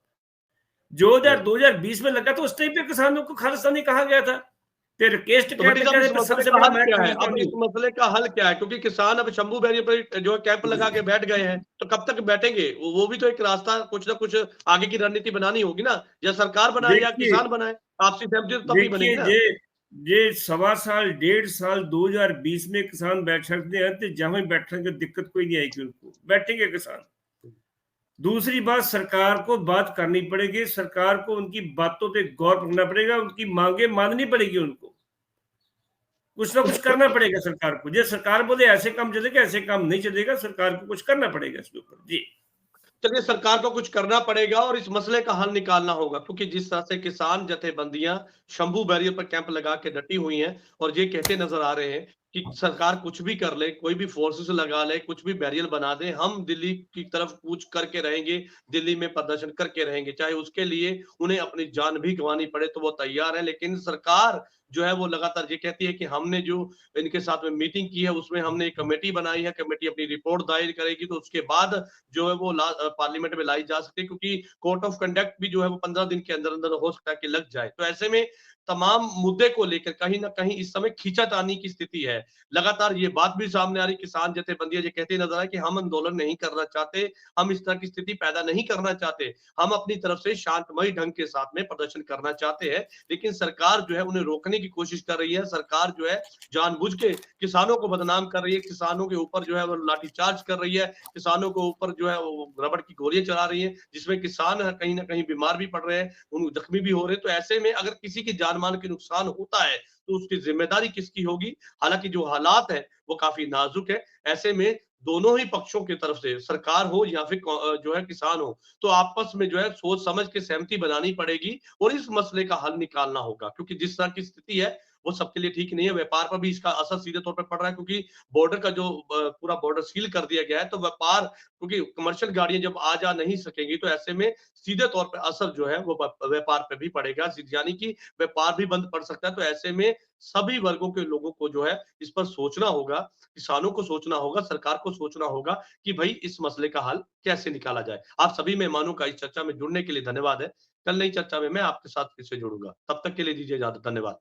2020 में लगा तो उस टाइम पे किसानों को खालिस्तानी कहा गया था। फिर केस्ट तो भट्टी साहब इस मसले सबसे का बड़ा हल मैं क्या है? अब खालिस्तानी इस हूँ। मसले का हल क्या है? क्योंकि किसान अब शंभू बैरियर पर जो है कैंप लगा के बैठ गए हैं, तो कब तक बैठेंगे? वो भी तो एक रास्ता कुछ ना कुछ आगे की रणनीति बनानी होगी ना, या सरकार बनाए या देखिए किसान बनाए, आपसी सहमति तो तब भी बनेगी ना। ये 1.25 साल 1.5 साल 2020 में किसान बैठ सकते हैं, तो जहां बैठने की दिक्कत कोई नहीं आएगी, उनको बैठेंगे किसान। दूसरी बात, सरकार को बात करनी पड़ेगी, सरकार को उनकी बातों पे गौर करना पड़ेगा, उनकी मांगे माननी पड़ेगी, उनको कुछ ना कुछ करना पड़ेगा सरकार को। जो सरकार बोले ऐसे काम चलेगा, ऐसे काम नहीं चलेगा, सरकार को कुछ करना पड़ेगा इसके ऊपर। जी चलिए, सरकार को कुछ करना पड़ेगा और इस मसले का हल निकालना होगा, क्योंकि जिस तरह से किसान जथेबंदियां शंभू बैरियर पर कैंप लगा के डटी हुई हैं और ये कहते नजर आ रहे हैं कि सरकार कुछ भी कर ले, कोई भी फोर्सेस लगा ले, कुछ भी बैरियर बना दे, हम दिल्ली की तरफ कूच करके रहेंगे, दिल्ली में प्रदर्शन करके रहेंगे, चाहे उसके लिए उन्हें अपनी जान भी गंवानी पड़े तो वो तैयार है। लेकिन सरकार जो है वो लगातार ये कहती है कि हमने जो इनके साथ में मीटिंग की है उसमें हमने एक कमेटी बनाई है, कमेटी अपनी रिपोर्ट दायर करेगी, तो उसके बाद जो है वो पार्लियामेंट में लाई जा सकती है, क्योंकि कोर्ट ऑफ कंडक्ट भी जो है वो 15 दिन के अंदर अंदर हो सकता है कि लग जाए। तो ऐसे में तमाम मुद्दे को लेकर कहीं ना कहीं इस समय खींचातानी की स्थिति है। लगातार ये बात भी सामने आ रही, किसान जथेबंदियां ये कहते नजर आए कि हम आंदोलन नहीं करना चाहते, हम इस तरह की स्थिति पैदा नहीं करना चाहते, हम अपनी तरफ से शांतमय ढंग के साथ में प्रदर्शन करना चाहते हैं। लेकिन सरकार जो है उन्हें रोकने की कोशिश कर रही है, सरकार जो है जानबूझ के किसानों को बदनाम कर रही है, किसानों के ऊपर जो है वो लाठीचार्ज कर रही है, किसानों के ऊपर जो है वो रबड़ की गोलियां चला रही है, जिसमें किसान कहीं ना कहीं बीमार भी पड़ रहे हैं, उन जख्मी भी हो रहे हैं। तो ऐसे में अगर किसी की जान माल के नुकसान होता है तो उसकी जिम्मेदारी किसकी होगी? हालांकि जो हालात है वो काफी नाजुक है। ऐसे में दोनों ही पक्षों की तरफ से, सरकार हो या फिर जो है किसान हो, तो आपस में जो है सोच समझ के सहमति बनानी पड़ेगी और इस मसले का हल निकालना होगा, क्योंकि जिस तरह की स्थिति है वो सबके लिए ठीक नहीं है। व्यापार पर भी इसका असर सीधे तौर पर पड़ रहा है, क्योंकि बॉर्डर का जो पूरा बॉर्डर सील कर दिया गया है, तो व्यापार, क्योंकि कमर्शियल गाड़ियां जब आ जा नहीं सकेंगी तो ऐसे में सीधे तौर पर असर जो है वो व्यापार पे भी पड़ेगा, यानी कि व्यापार भी बंद पड़ सकता है। तो ऐसे में सभी वर्गों के लोगों को जो है इस पर सोचना होगा, किसानों को सोचना होगा, सरकार को सोचना होगा कि भाई इस मसले का हल कैसे निकाला जाए। आप सभी मेहमानों का इस चर्चा में जुड़ने के लिए धन्यवाद है। कल नई चर्चा में मैं आपके साथ फिर से जुड़ूंगा, तब तक के लिए दीजिए इजाजत। धन्यवाद।